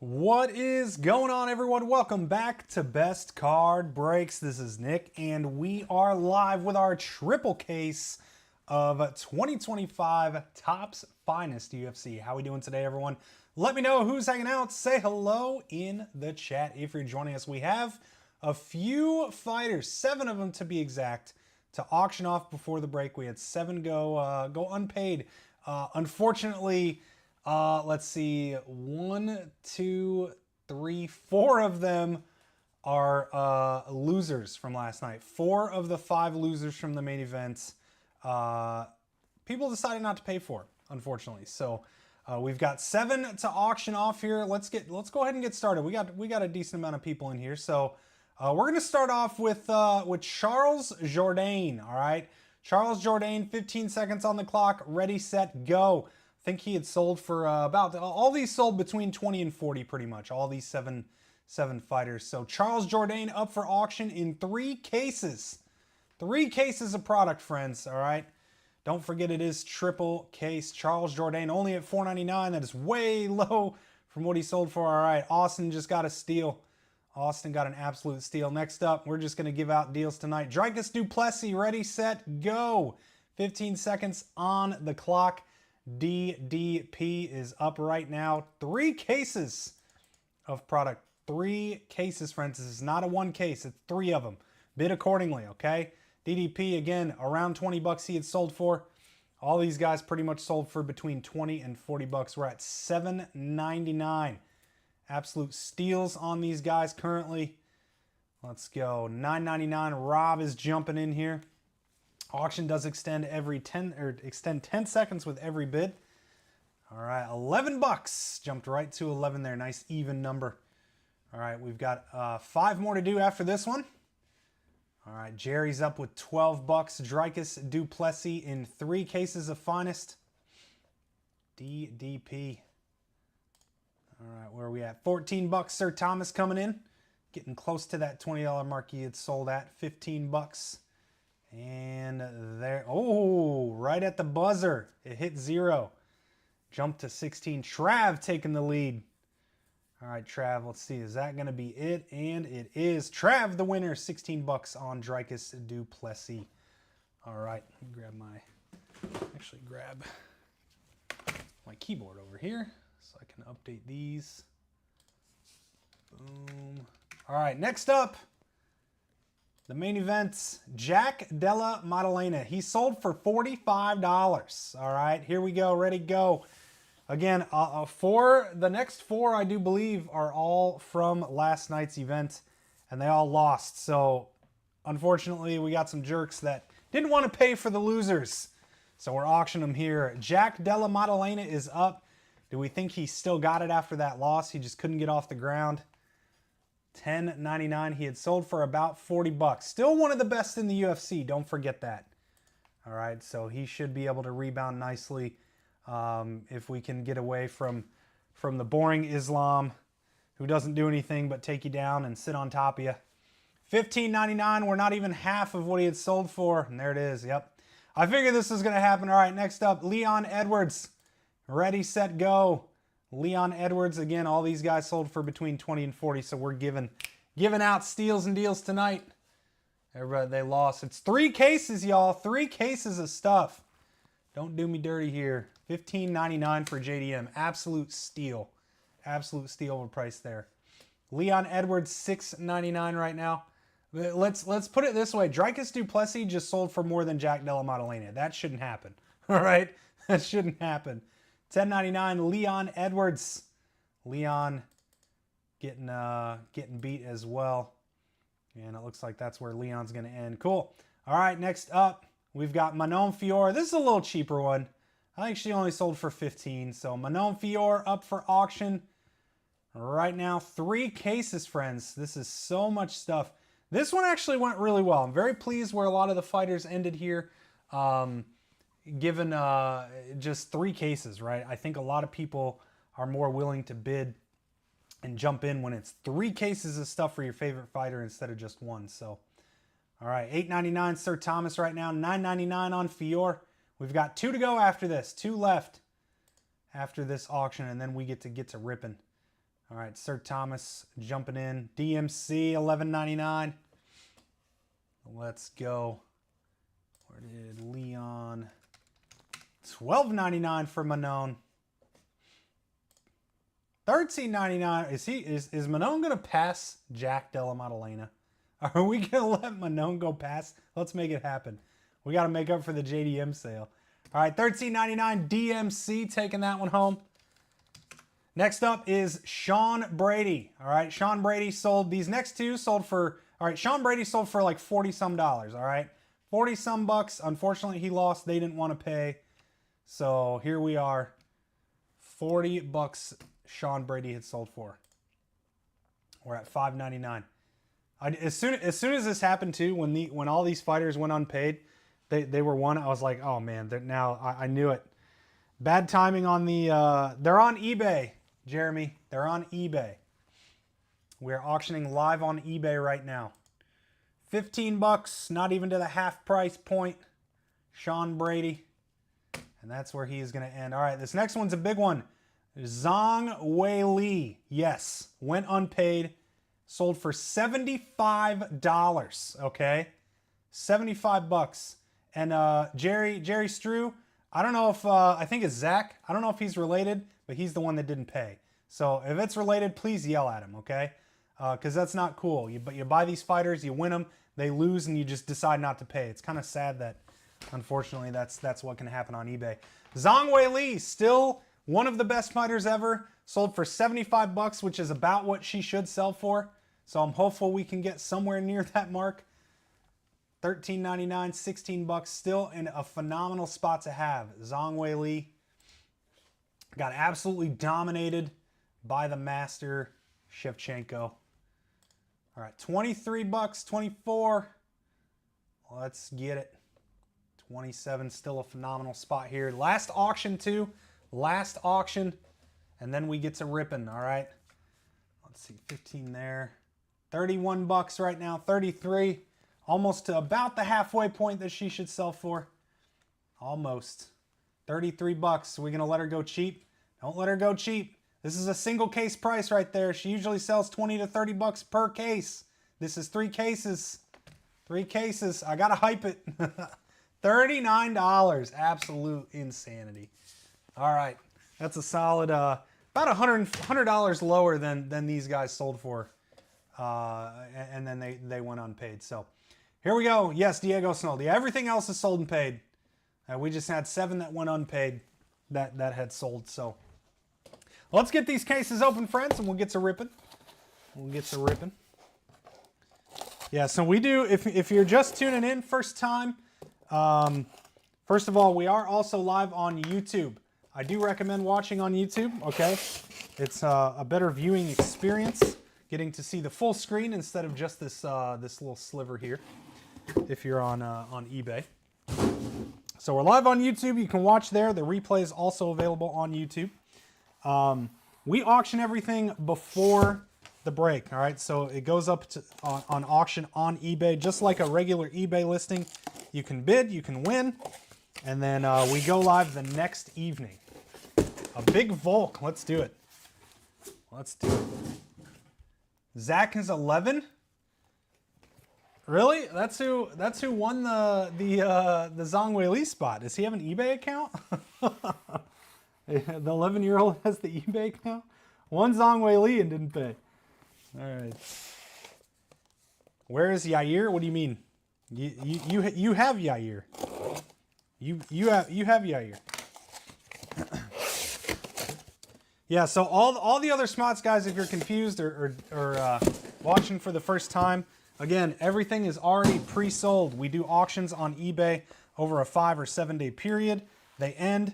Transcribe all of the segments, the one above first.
What is going on, everyone? Welcome back to Best Card Breaks. This is Nick, and we are live with our triple case of 2025 Topps Finest UFC. How we doing today, everyone? Let me know who's hanging out. Say hello in the chat if you're joining us. We have a few fighters, 7 of them to be exact, to auction off before the break. We had 7 go unpaid. Unfortunately, let's see, 1, 2, 3, 4 of them are losers from last night. 4 of the 5 losers from the main event, people decided not to pay for, unfortunately. So we've got 7 to auction off here. Let's go ahead and get started. We got a decent amount of people in here. So we're gonna start off with Charles Jourdain. All right, Charles Jourdain, 15 seconds on the clock. Ready, set, go. I think he had sold for about, all these sold between 20 and 40 pretty much, all these seven fighters. So Charles Jourdain up for auction in 3 cases. 3 cases of product, friends, all right? Don't forget it is triple case. Charles Jourdain only at $4.99. That is way low from what he sold for. All right, Austin just got a steal. Austin got an absolute steal. Next up, we're just going to give out deals tonight. Dricus du Plessis, ready, set, go. 15 seconds on the clock. DDP is up right now. 3 cases of product. 3 cases, friends. This is not a 1 case. It's 3 of them. Bid accordingly, okay? DDP, again, around 20 bucks he had sold for. All these guys pretty much sold for between 20 and 40 bucks. We're at $7.99. Absolute steals on these guys currently. Let's go. $9.99. Rob is jumping in here. Auction does extend every 10 seconds with every bid. All right, 11 bucks. Jumped right to 11 there. Nice even number. All right, we've got 5 more to do after this one. All right, Jerry's up with 12 bucks. Dricus du Plessis in 3 cases of finest. DDP. All right, where are we at? 14 bucks. Sir Thomas coming in. Getting close to that $20 mark he had sold at. 15 bucks. And there, oh, right at the buzzer. It hit 0. Jumped to 16. Trav taking the lead. All right, Trav, let's see. Is that going to be it? And it is. Trav, the winner, 16 bucks on Dricus du Plessis. All right, let me grab my keyboard over here so I can update these. Boom. All right, next up. The main event, Jack Della Maddalena. He sold for $45. All right, here we go. Ready, go. Again, the next 4, I do believe, are all from last night's event, and they all lost. So, unfortunately, we got some jerks that didn't want to pay for the losers. So, we're auctioning them here. Jack Della Maddalena is up. Do we think he still got it after that loss? He just couldn't get off the ground. $10.99. He had sold for about 40 bucks. Still one of the best in the UFC. Don't forget that. All right, so he should be able to rebound nicely if we can get away from the boring Islam who doesn't do anything but take you down and sit on top of you. $15.99. We're not even half of what he had sold for. And there it is. Yep. I figured this was going to happen. All right, next up, Leon Edwards. Ready, set, go. Leon Edwards, again, all these guys sold for between 20 and 40, so we're giving out steals and deals tonight. Everybody, they lost. It's 3 cases, y'all. 3 cases of stuff. Don't do me dirty here. $15.99 for JDM. Absolute steal. Absolute steal of a price there. Leon Edwards, $6.99 right now. Let's put it this way. Dricus du Plessis just sold for more than Jack Della Maddalena. That shouldn't happen. All right? That shouldn't happen. $10.99, Leon Edwards. Leon getting beat as well. And it looks like that's where Leon's going to end. Cool. All right, next up, we've got Manon Fior. This is a little cheaper one. I think she only sold for 15. So Manon Fior up for auction right now. 3 cases, friends. This is so much stuff. This one actually went really well. I'm very pleased where a lot of the fighters ended here. Given just 3 cases, right? I think a lot of people are more willing to bid and jump in when it's 3 cases of stuff for your favorite fighter instead of just 1. So, all right, $8.99 Sir Thomas right now, $9.99 on Fior. We've got 2 to go after this, 2 left after this auction, and then we get to ripping. All right, Sir Thomas jumping in. DMC, $11.99. Let's go. Where did Leon? $12.99 for Manon. $13.99. Is Manon gonna pass Jack Della Maddalena? Are we gonna let Manon go past? Let's make it happen. We gotta make up for the JDM sale. All right, $13.99 DMC, taking that one home. Next up is Sean Brady. All right, Sean Brady sold, these next two sold for, all right, Sean Brady sold for like 40 some dollars, all right? 40 some bucks. Unfortunately, he lost. They didn't want to pay. So here we are. 40 bucks Sean Brady had sold for. We're at $5.99. As soon as this happened too, when all these fighters went unpaid, they were one. I was like, oh man, now I knew it. Bad timing on the. They're on eBay, Jeremy. They're on eBay. We're auctioning live on eBay right now. 15 bucks, not even to the half price point. Sean Brady. And that's where he is going to end. All right, this next one's a big one. Zhang Weili. Yes, went unpaid. Sold for $75, okay? 75 bucks. And Jerry Strew, I don't know if, I think it's Zach. I don't know if he's related, but he's the one that didn't pay. So if it's related, please yell at him, okay? Because that's not cool. But you buy these fighters, you win them, they lose, and you just decide not to pay. It's kind of sad that, unfortunately, that's what can happen on eBay. Zhang Weili, still one of the best fighters ever. Sold for 75 bucks, which is about what she should sell for. So I'm hopeful we can get somewhere near that mark. $13.99, 16 bucks, still in a phenomenal spot to have. Zhang Weili got absolutely dominated by the master Shevchenko. All right, 23 bucks, 24. Let's get it. 27, still a phenomenal spot here. Last auction too. Last auction. And then we get to ripping, all right? Let's see, 15 there. 31 bucks right now, 33. Almost to about the halfway point that she should sell for. Almost. 33 bucks. Are we going to let her go cheap? Don't let her go cheap. This is a single case price right there. She usually sells 20 to 30 bucks per case. This is 3 cases. 3 cases. I got to hype it. $39. Absolute insanity. All right. That's a solid, about $100 lower than these guys sold for. And then they went unpaid. So here we go. Yes, Diego Snell. Yeah, everything else is sold and paid. We just had 7 that went unpaid that had sold. So let's get these cases open, friends, and we'll get to ripping. Yeah, so we do, if you're just tuning in first time, first of all, we are also live on YouTube. I do recommend watching on YouTube, okay? It's a better viewing experience, getting to see the full screen instead of just this this little sliver here, if you're on eBay. So we're live on YouTube. You can watch there. The replay is also available on YouTube. We auction everything before the break, all right? So it goes up on auction on eBay, just like a regular eBay listing. You can bid, you can win, and then we go live the next evening. A big Volk. Let's do it. Let's do it. Zach is 11. Really? That's who won the Zhang Weili spot. Does he have an eBay account? The 11-year-old has the eBay account. Won Zhang Weili and didn't pay. All right. Where is Yair? What do you mean? You have Yair. You have Yair. Yeah, so all the other spots, guys, if you're confused or watching for the first time, again, everything is already pre-sold. We do auctions on eBay over a 5 or 7 day period. They end,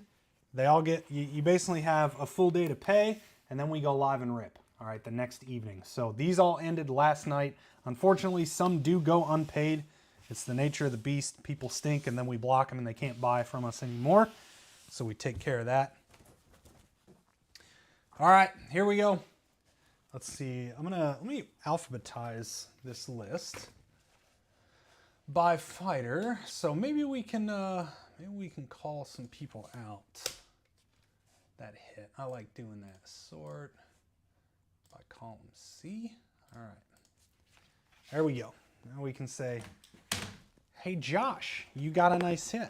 they all get, you basically have a full day to pay, and then we go live and rip, all right, the next evening. So these all ended last night. Unfortunately, some do go unpaid. It's the nature of the beast. People stink, and then we block them, and they can't buy from us anymore. So we take care of that. All right, here we go. Let's see. Let me alphabetize this list by fighter. So maybe we can call some people out that hit. I like doing that. Sort by column C. All right. There we go. Now we can say, hey, Josh, you got a nice hit.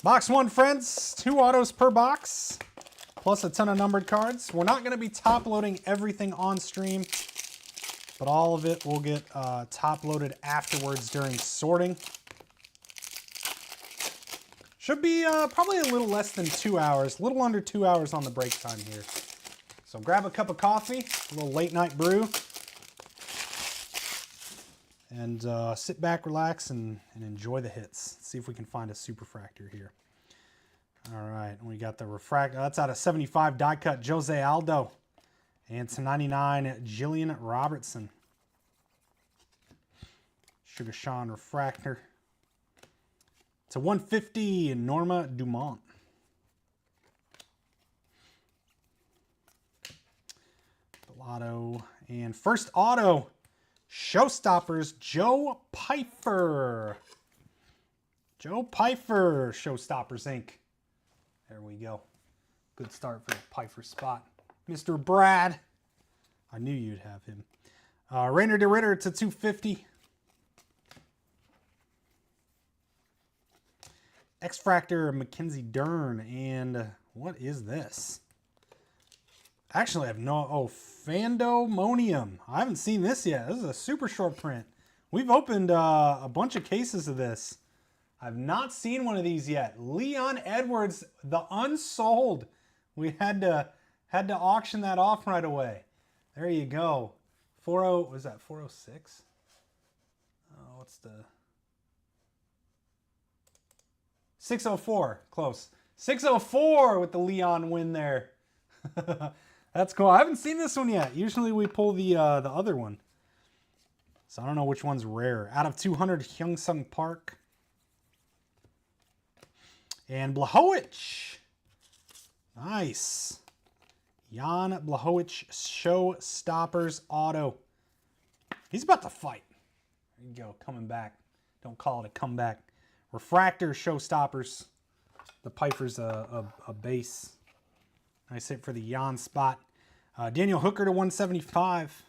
Box 1, friends. 2 autos per box, plus a ton of numbered cards. We're not going to be top loading everything on stream, but all of it will get top loaded afterwards during sorting. Should be probably a little less than 2 hours, a little under 2 hours on the break time here. So grab a cup of coffee, a little late night brew, and sit back, relax, and enjoy the hits. See if we can find a superfractor here. All right, we got the refract. That's out of 75 die cut Jose Aldo, and to 99 Jillian Robertson. Sugar Sean refractor. To 150 Norma Dumont. Auto and first auto. Showstoppers, Joe Pfeiffer. Joe Pfeiffer, Showstoppers Inc. There we go. Good start for the Pfeiffer spot. Mr. Brad. I knew you'd have him. Rainer de Ritter to 250. X-Fractor, Mackenzie Dern. And what is this? Actually, I have no... Oh, Fandomonium. I haven't seen this yet. This is a super short print. We've opened a bunch of cases of this. I've not seen one of these yet. Leon Edwards, the unsold. We had to auction that off right away. There you go. 40, was that 406? Oh, what's the... 604, close. 604 with the Leon win there. That's cool. I haven't seen this one yet. Usually we pull the other one. So I don't know which one's rare. Out of 200, Hyungsung Park. And Blachowicz. Nice. Jan Blachowicz, Showstoppers auto. He's about to fight. There you go, coming back. Don't call it a comeback. Refractor, Showstoppers. The Pfeiffer's a base. Nice hit for the Jan spot. Daniel Hooker to 175.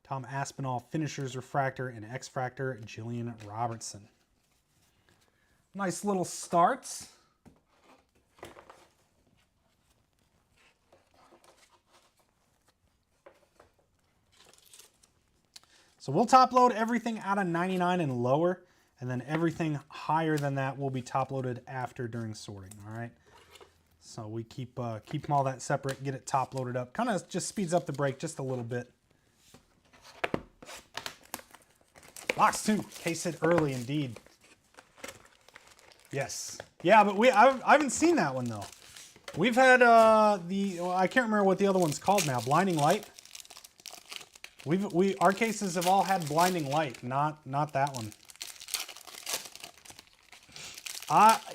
Tom Aspinall, Finishers Refractor, and X-Fractor, Jillian Robertson. Nice little starts. So we'll top load everything out of 99 and lower, and then everything higher than that will be top loaded after during sorting, all right? So we keep them all that separate, get it top loaded up. Kind of just speeds up the break just a little bit. Box 2, case hit early indeed. Yes. Yeah, but I haven't seen that one though. We've had I can't remember what the other one's called now, Blinding Light. Our cases have all had Blinding Light, not that one.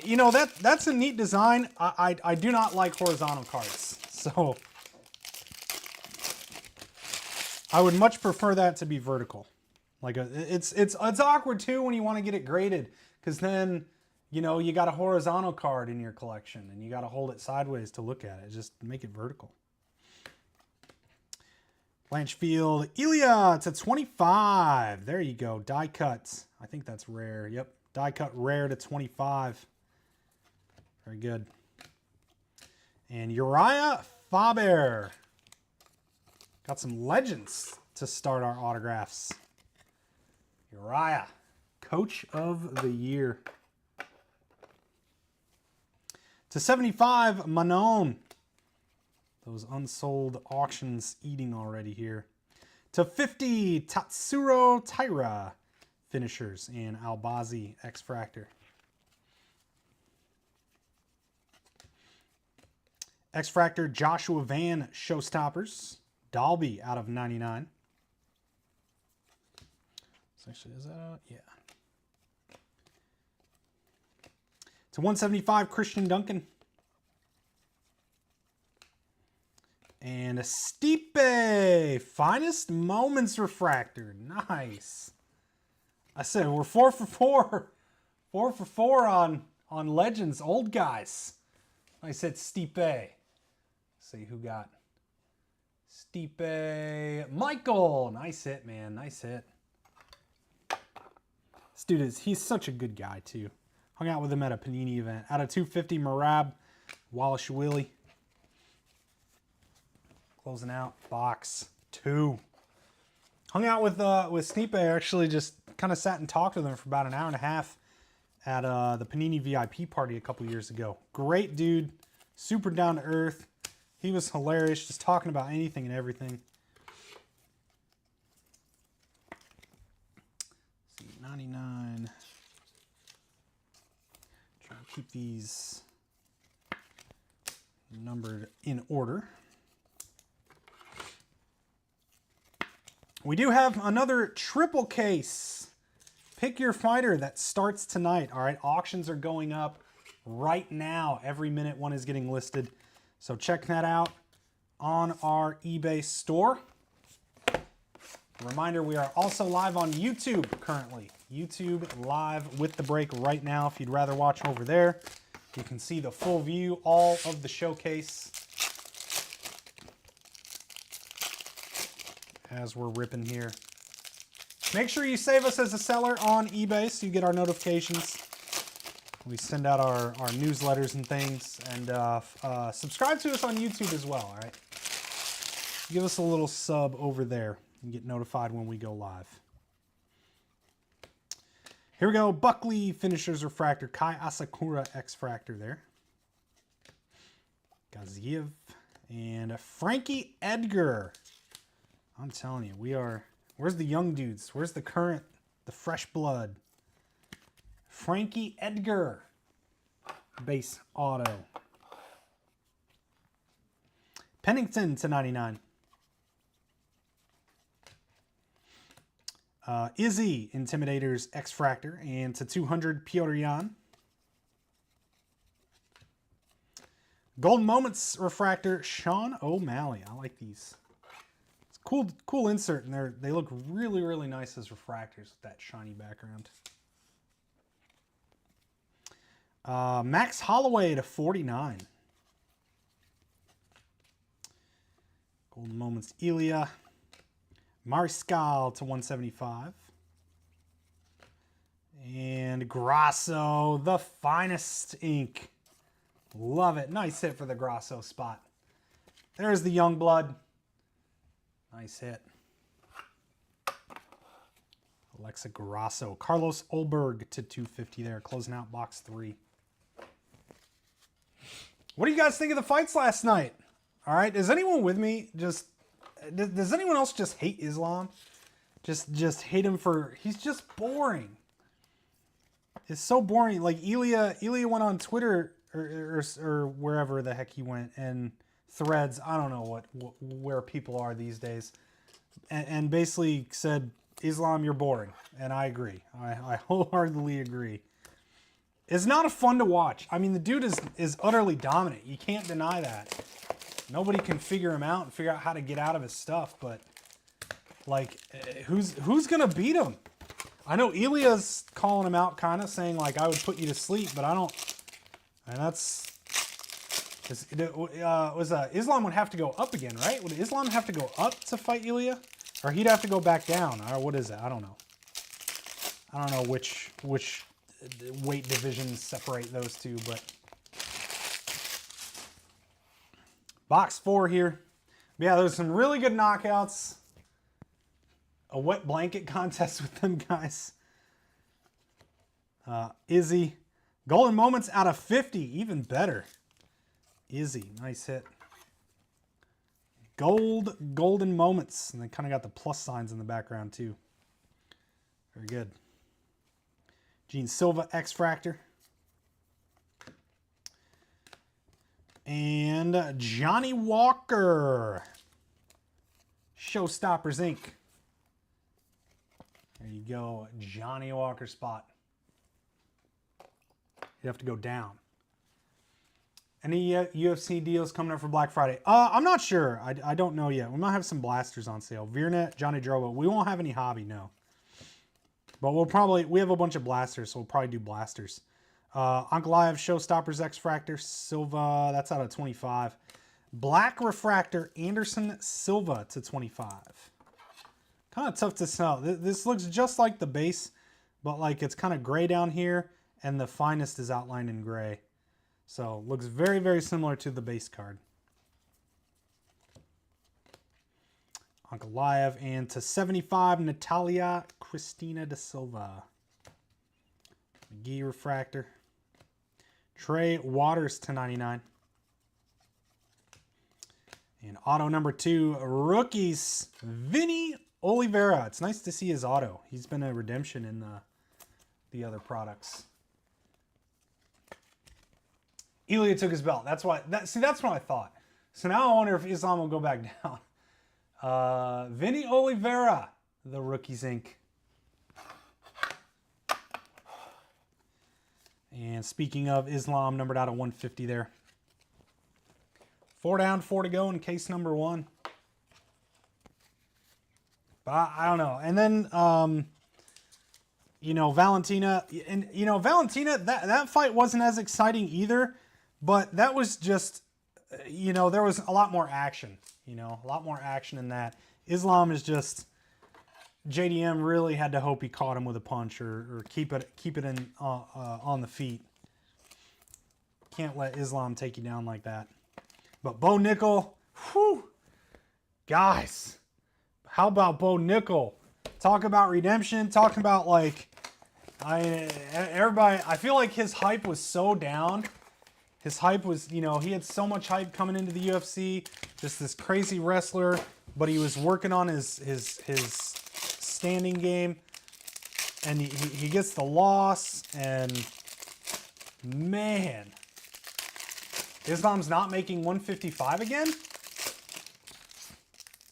You know, that's a neat design. I do not like horizontal cards, so I would much prefer that to be vertical. Like it's awkward too when you want to get it graded, because then you know you got a horizontal card in your collection and you got to hold it sideways to look at it. Just make it vertical. Blanchfield, Elia to 25. There you go. Die cut. I think that's rare. Yep. Die cut rare to 25. Very good. And Uriah Faber. Got some legends to start our autographs. Uriah, Coach of the Year. To 75, Manon. Those unsold auctions eating already here. To 50, Tatsuro Taira. Finishers, and Albazi X-Fractor. X-Fractor, Joshua Van, Showstoppers. Dalby out of 99. Actually, is that out? Yeah. To 175, Christian Duncan. And a Stipe, Finest Moments Refractor. Nice. I said we're 4 for 4. 4 for 4 on Legends, old guys. Nice hit, Stipe. Let's see who got Stipe. Michael. Nice hit, man. Nice hit. This dude he's such a good guy, too. Hung out with him at a Panini event. Out of 250, Marab Walashwili. Closing out, box 2. Hung out with Stipe. Actually just kind of sat and talked with him for about an hour and a half at the Panini VIP party a couple years ago. Great dude, super down to earth. He was hilarious, just talking about anything and everything. Let's see, 99. Try to keep these numbered in order. We do have another triple case. Pick your fighter that starts tonight. All right, auctions are going up right now. Every minute one is getting listed. So check that out on our eBay store. Reminder, we are also live on YouTube currently. YouTube live with the break right now. If you'd rather watch over there, you can see the full view, all of the showcase as we're ripping here. Make sure you save us as a seller on eBay so you get our notifications. We send out our newsletters and things. And subscribe to us on YouTube as well, all right? Give us a little sub over there and get notified when we go live. Here we go. Buckley Finishers Refractor. Kai Asakura X-Fractor there. Gaziev. And Frankie Edgar. I'm telling you, we are... Where's the young dudes? Where's the current, the fresh blood? Frankie Edgar. Base auto. Pennington /99. Izzy Intimidators X-Fractor. And /200 Piotr Jan. Golden Moments Refractor Sean O'Malley. I like these. Cool insert, and they look really, really nice as refractors with that shiny background. Max Holloway /49. Golden Moments Ilya. Mariscal /175. And Grasso, the finest ink. Love it. Nice hit for the Grasso spot. There's the young blood. Nice hit. Alexa Grasso. Carlos Olberg /250 there. Closing out box 3. What do you guys think of the fights last night? All right. Is anyone with me? Does anyone else just hate Islam? Just hate him for... He's just boring. It's so boring. Like Ilya went on Twitter or wherever the heck he went and... Threads, I don't know where people are these days, and basically said, Islam, you're boring, and I agree. I wholeheartedly agree. It's not fun to watch. I mean, the dude is utterly dominant. You can't deny that. Nobody can figure him out and figure out how to get out of his stuff, but like, who's gonna beat him? I know Ilya's calling him out, kind of saying like, I would put you to sleep, but I don't, and that's. Islam would have to go up again, right? Would Islam have to go up to fight Ilya? Or he'd have to go back down? Or what is it? I don't know. I don't know which weight divisions separate those two, but... Box 4 here. But yeah, there's some really good knockouts. A wet blanket contest with them guys. Izzy. Golden Moments out of 50. Even better. Izzy, nice hit. Golden Moments. And they kind of got the plus signs in the background too. Very good. Gene Silva, X-Fractor. And Johnny Walker. Showstoppers Inc. There you go. Johnny Walker spot. You have to go down. Any UFC deals coming up for Black Friday? I'm not sure. I don't know yet. We might have some blasters on sale. Virna, Johnny Drobo. We won't have any hobby, no. But we have a bunch of blasters, so we'll probably do blasters. Ankalaev Showstoppers X-Fractor Silva. That's out of 25. Black Refractor Anderson Silva to 25. Kind of tough to tell. This looks just like the base, but like it's kind of gray down here, and the finest is outlined in gray. So looks very, very similar to the base card. Ankalaev, and to 75, Natalia Cristina da Silva. McGee Refractor. Trey Waters to 99. And auto number 2, rookies, Vinny Oliveira. It's nice to see his auto. He's been a redemption in the other products. Elia took his belt. That's why. That's what I thought. So now I wonder if Islam will go back down. Vinny Oliveira, the Rookies Inc. And speaking of Islam, numbered out of 150 there. 4 down, 4 to go in case number 1. But I don't know. And then, you know, Valentina. And, you know, Valentina, that fight wasn't as exciting either. But that was just, you know, there was a lot more action. You know, a lot more action in that. Islam is just, JDM really had to hope he caught him with a punch or keep it in on the feet. Can't let Islam take you down like that. But Bo Nickel, whew, guys, how about Bo Nickel? Talk about redemption. Talking about like, everybody. I feel like his hype was so down. His hype was, you know, he had so much hype coming into the UFC. Just this crazy wrestler, but he was working on his standing game, and he gets the loss, and man, Islam's not making 155 again?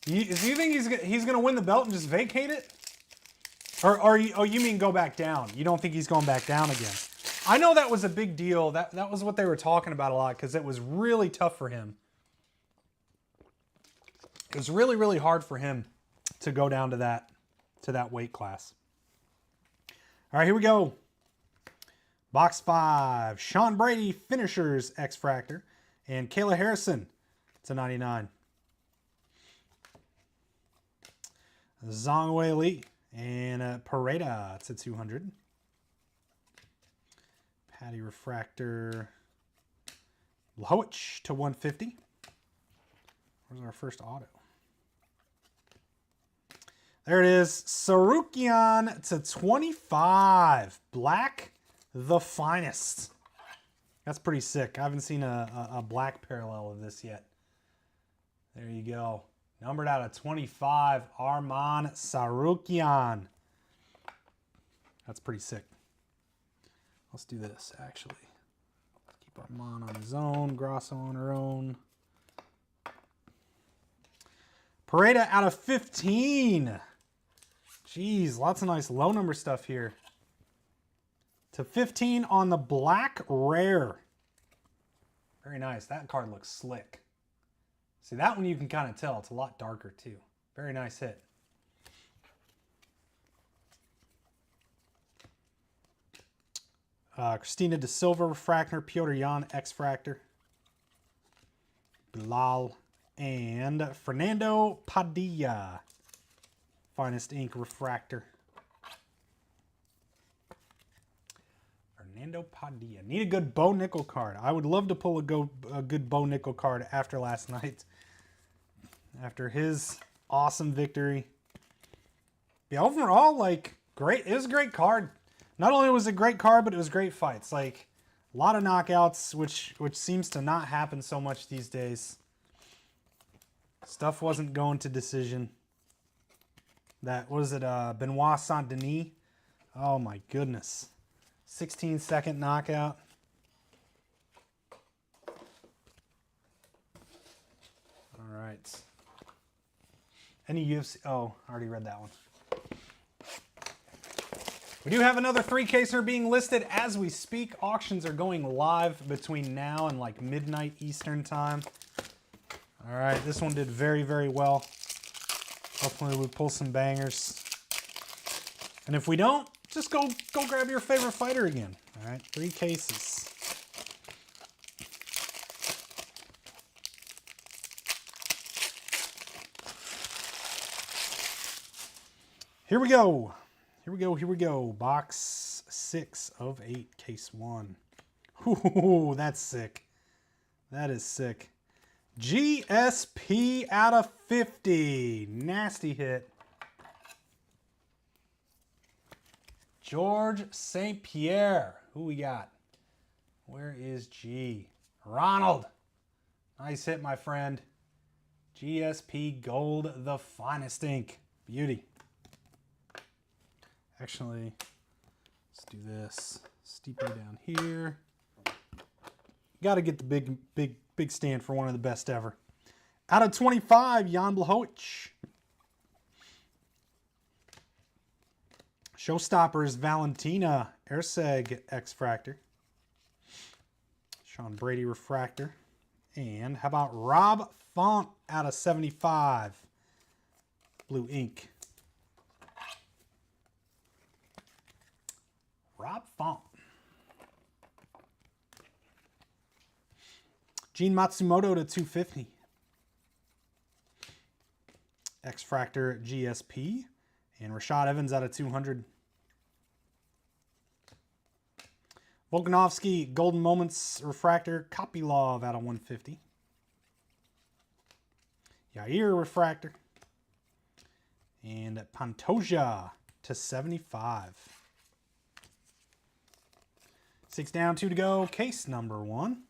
Do you think he's gonna win the belt and just vacate it? Or you mean go back down? You don't think he's going back down again? I know that was a big deal. That was what they were talking about a lot because it was really tough for him. It was really, really hard for him to go down to that weight class. All right, here we go. Box 5, Sean Brady Finishers X-Fractor and Kayla Harrison to 99. Zhang Wei Li and Pareda to 200. Patty Refractor Lowich to 150. Where's our first auto? There it is. Sarukian to 25. Black, the finest. That's pretty sick. I haven't seen a black parallel of this yet. There you go. Numbered out of 25. Arman Sarukian. That's pretty sick. Let's do this, actually. Keep Arman on his own. Grosso on her own. Pareda out of 15. Jeez, lots of nice low number stuff here. To 15 on the black rare. Very nice. That card looks slick. See, that one you can kind of tell. It's a lot darker, too. Very nice hit. Christina Da Silva Refractor, Piotr Jan X-Fractor, Bilal, and Fernando Padilla, Finest Ink Refractor. Fernando Padilla. Need a good Bo Nickel card. I would love to pull a good Bo Nickel card after last night. After his awesome victory. Yeah, overall, like, great. It was a great card. Not only was it a great card, but it was great fights. Like, a lot of knockouts, which seems to not happen so much these days. Stuff wasn't going to decision. That, what is it, Benoit Saint-Denis? Oh my goodness. 16-second knockout. All right. Any UFC, oh, I already read that one. We do have another 3-caser being listed as we speak. Auctions are going live between now and like midnight Eastern time. All right, this one did very, very well. Hopefully we pull some bangers. And if we don't, just go grab your favorite fighter again. All right, 3 cases. Here we go. Here we go. Here we go. Box 6 of 8, case 1. Ooh, that's sick. That is sick. GSP out of 50. Nasty hit. George St. Pierre. Who we got? Where is G? Ronald. Nice hit, my friend. GSP Gold, the finest ink. Beauty. Actually, let's do this. Steeply down here. Got to get the big stand for one of the best ever. Out of 25, Jan Blachowicz. Showstoppers, Valentina Erseg X-Fractor. Sean Brady Refractor. And how about Rob Font out of 75? Blue ink. Rob Font. Gene Matsumoto to 250. X-Fractor GSP. And Rashad Evans out of 200. Volkanovski Golden Moments Refractor. Kopylov out of 150. Yair Refractor. And Pantoja to 75. 6 down, 2 to go. Case number 1.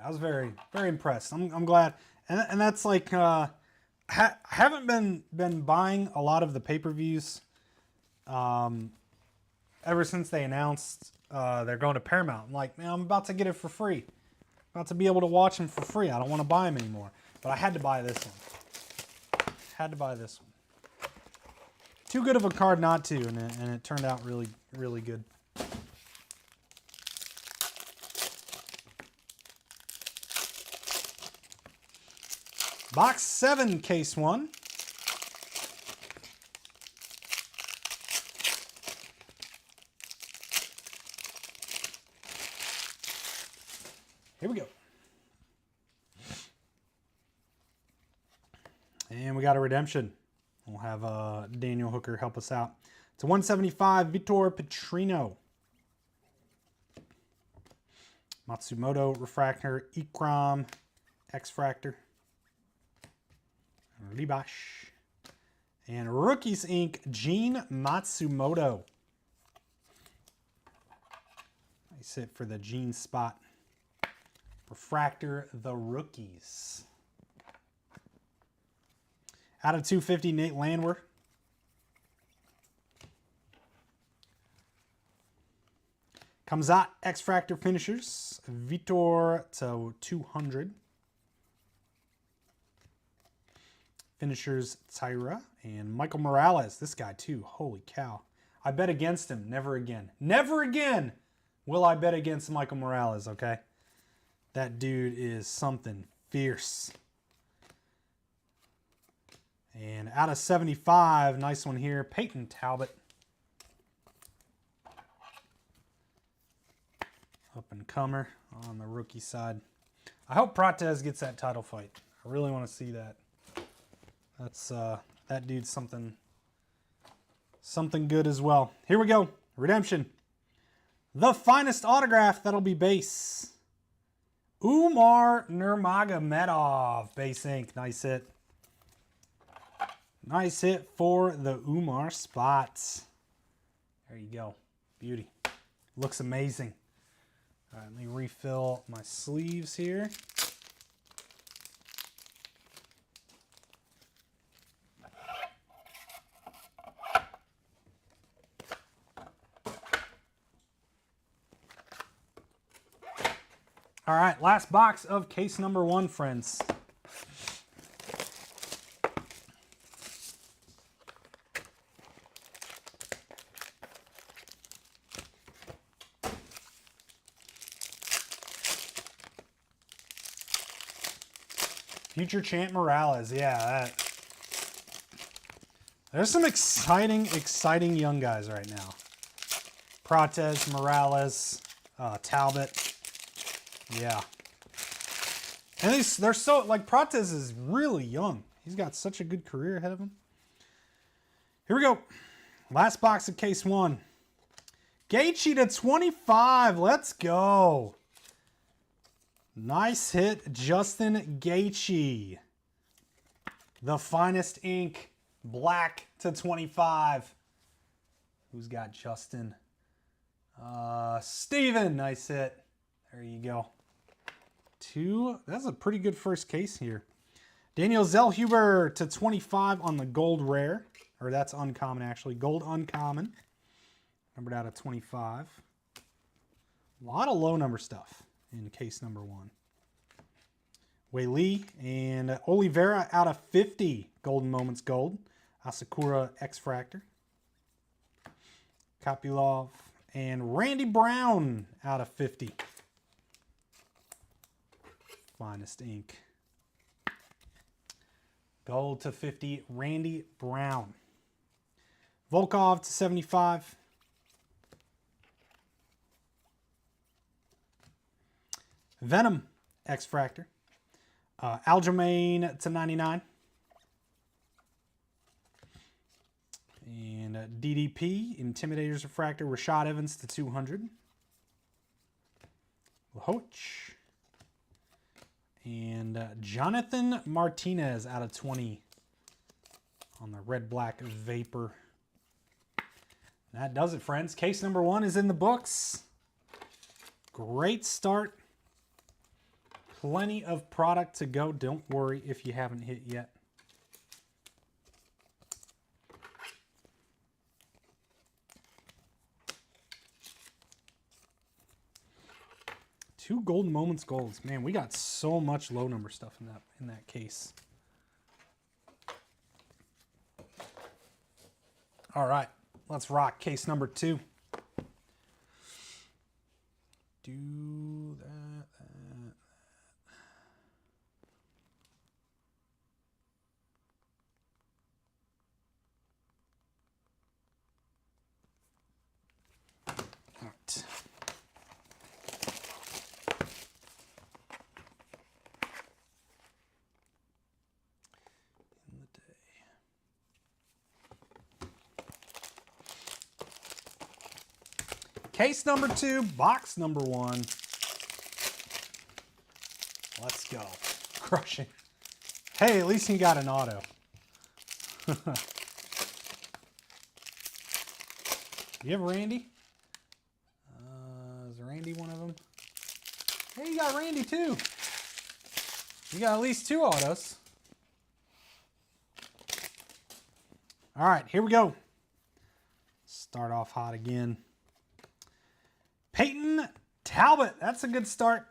I was very impressed. I'm glad, and that's like haven't been buying a lot of the pay-per-views ever since they announced they're going to Paramount. I'm like, man, I'm about to get it for free. About to be able to watch them for free. I don't want to buy them anymore, but I had to buy this one. Had to buy this one. Too good of a card not to, and it turned out really good. Box 7, case 1. Here we go. And we got a redemption. We'll have Daniel Hooker help us out. It's a 175 Vitor Petrino. Matsumoto Refractor, Ikram X-Fractor. Libash. And Rookies Ink, Gene Matsumoto. Nice hit for the Gene spot. Refractor, the Rookies. Out of 250, Nate Landwehr. Kamzat X-Fractor Finishers, Vitor to 200. Finishers Tyra and Michael Morales. This guy too. Holy cow. I bet against him. Never again. Never again will I bet against Michael Morales, okay? That dude is something fierce. And out of 75, nice one here. Peyton Talbot. Up and comer on the rookie side. I hope Prates gets that title fight. I really want to see that. That's that dude's something good as well. Here we go. Redemption. The finest autograph that'll be base. Umar Nurmagomedov, base ink. Nice hit. Nice hit for the Umar spots. There you go. Beauty. Looks amazing. All right, let me refill my sleeves here. All right, last box of case number 1, friends. Future champ Morales. Yeah, there's some exciting young guys right now. Prates, Morales, Talbot. Yeah. And they're so, like, Prates is really young. He's got such a good career ahead of him. Here we go. Last box of case 1. Gaethje to 25. Let's go. Nice hit, Justin Gaethje. The finest ink. Black to 25. Who's got Justin? Steven. Nice hit. There you go. 2. That's a pretty good first case here. Daniel Zellhuber to 25 on the gold rare. Or that's uncommon, actually. Gold uncommon. Numbered out of 25. A lot of low number stuff in case number 1. Wei Lee and Oliveira out of 50. Golden Moments Gold. Asakura X-Fractor. Kopylov and Randy Brown out of 50. Finest ink. Gold to 50, Randy Brown. Volkov to 75. Venom X-Fractor. Aljamain to 99. And DDP, Intimidators Refractor, Rashad Evans to 200. Lahoch. And Jonathan Martinez out of 20 on the red-black Vapor. And that does it, friends. Case number 1 is in the books. Great start. Plenty of product to go. Don't worry if you haven't hit yet. Two Golden Moments Golds. Man, we got so much low number stuff in that case. All right, let's rock case number 2. Do that. All right. Case number 2, box number 1. Let's go. Crushing. Hey, at least you got an auto. You have Randy? Is Randy one of them? Hey, you got Randy too. You got at least 2 autos. All right, here we go. Start off hot again. Peyton Talbot. That's a good start.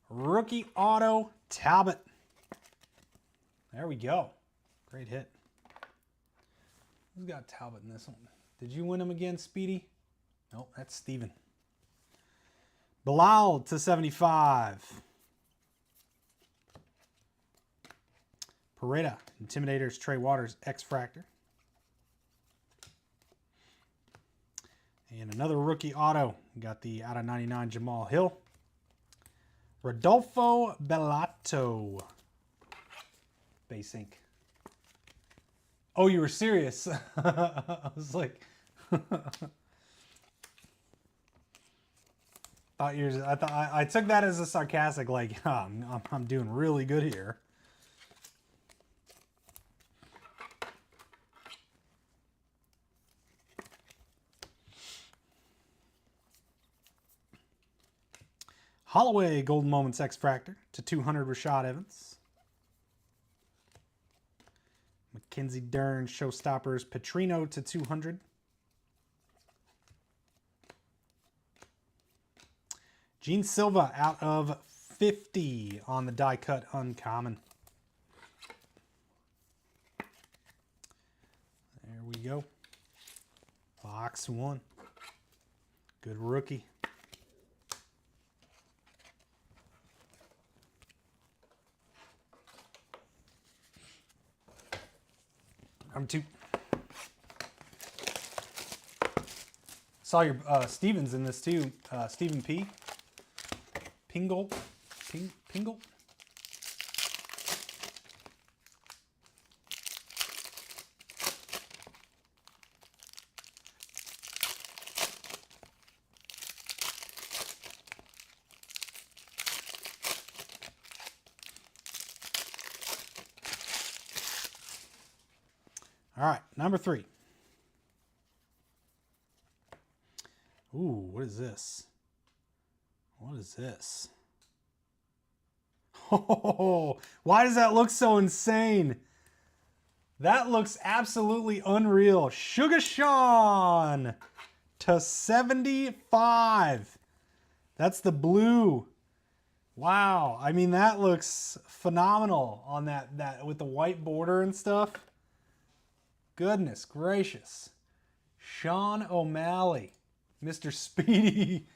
Rookie auto Talbot. There we go. Great hit. Who's got Talbot in this one? Did you win him again, Speedy? Nope, that's Steven. Bilal to 75. Pareda, Intimidators, Trey Waters, X-Fractor. And another rookie auto. We got the out of 99 Jamal Hill. Rodolfo Bellato. Base ink. Oh, you were serious. I was like... I took that as a sarcastic, like, oh, I'm doing really good here. Holloway Golden Moments X-Fractor to 200 Rashad Evans. Mackenzie Dern Showstoppers Petrino to 200. Gene Silva out of 50 on the die cut uncommon. There we go. Box 1. Good rookie. Number 2. Saw your Stevens in this too. Stephen P. Pingle. Pingle. All right, number 3. Ooh, what is this? What is this? Oh, why does that look so insane? That looks absolutely unreal. Sugar Sean to 75. That's the blue. Wow. I mean, that looks phenomenal on that with the white border and stuff. Goodness gracious. Sean O'Malley. Mr. Speedy.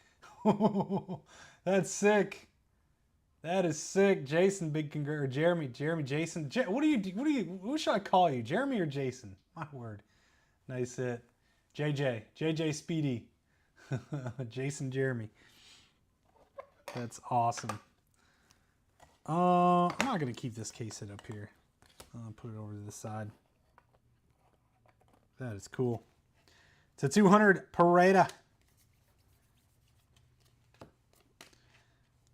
That's sick. That is sick. Jason, big congrats. Or Jeremy, Jason. What should I call you? Jeremy or Jason? My word. Nice hit. JJ Speedy. Jason, Jeremy. That's awesome. I'm not going to keep this case set up here. I'll put it over to the side. That is cool. It's a 200 Pareda.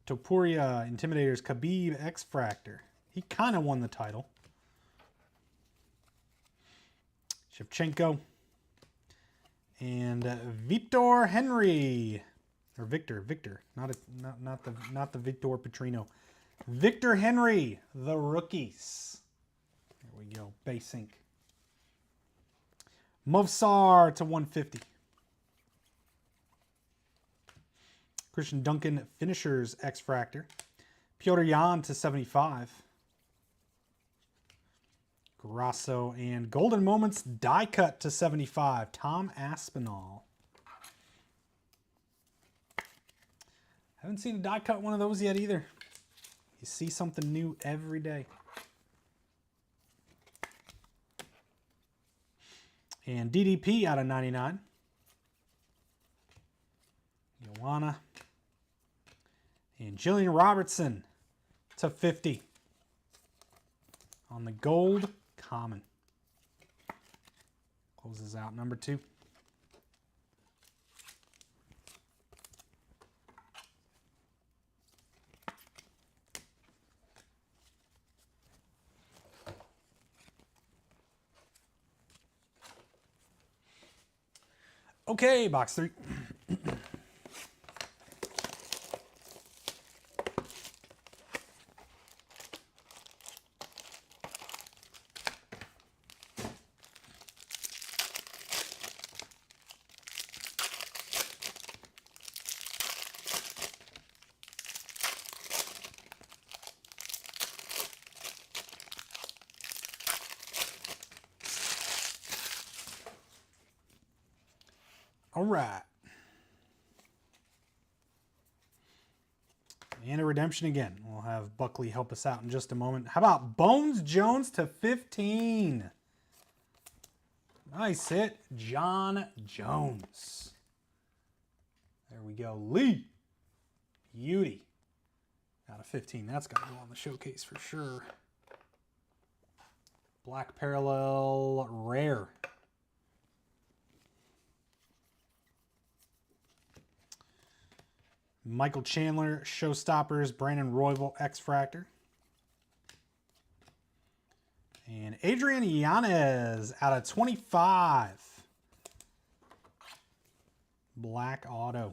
Topuria Intimidators Khabib X-Fractor. He kind of won the title. Shevchenko. And Vitor Henry. Or Victor. Not the Victor Petrino. Victor Henry, the rookies. There we go. Base ink. Movsar to 150. Christian Duncan Finishers X-Fractor. Piotr Jan to 75. Grasso and Golden Moments die cut to 75. Tom Aspinall. Haven't seen a die cut one of those yet either. You see something new every day. And DDP out of 99. Joanna. And Jillian Robertson to 50. On the gold common. Closes out number 2. Okay, box 3. All right. And a redemption again. We'll have Buckley help us out in just a moment. How about Bones Jones to 15? Nice hit. John Jones. There we go. Lee. Beauty. Out of 15. That's got to go on the showcase for sure. Black Parallel Rare. Michael Chandler, Showstoppers, Brandon Royval, X-Fractor. And Adrian Yanez out of 25. Black Auto.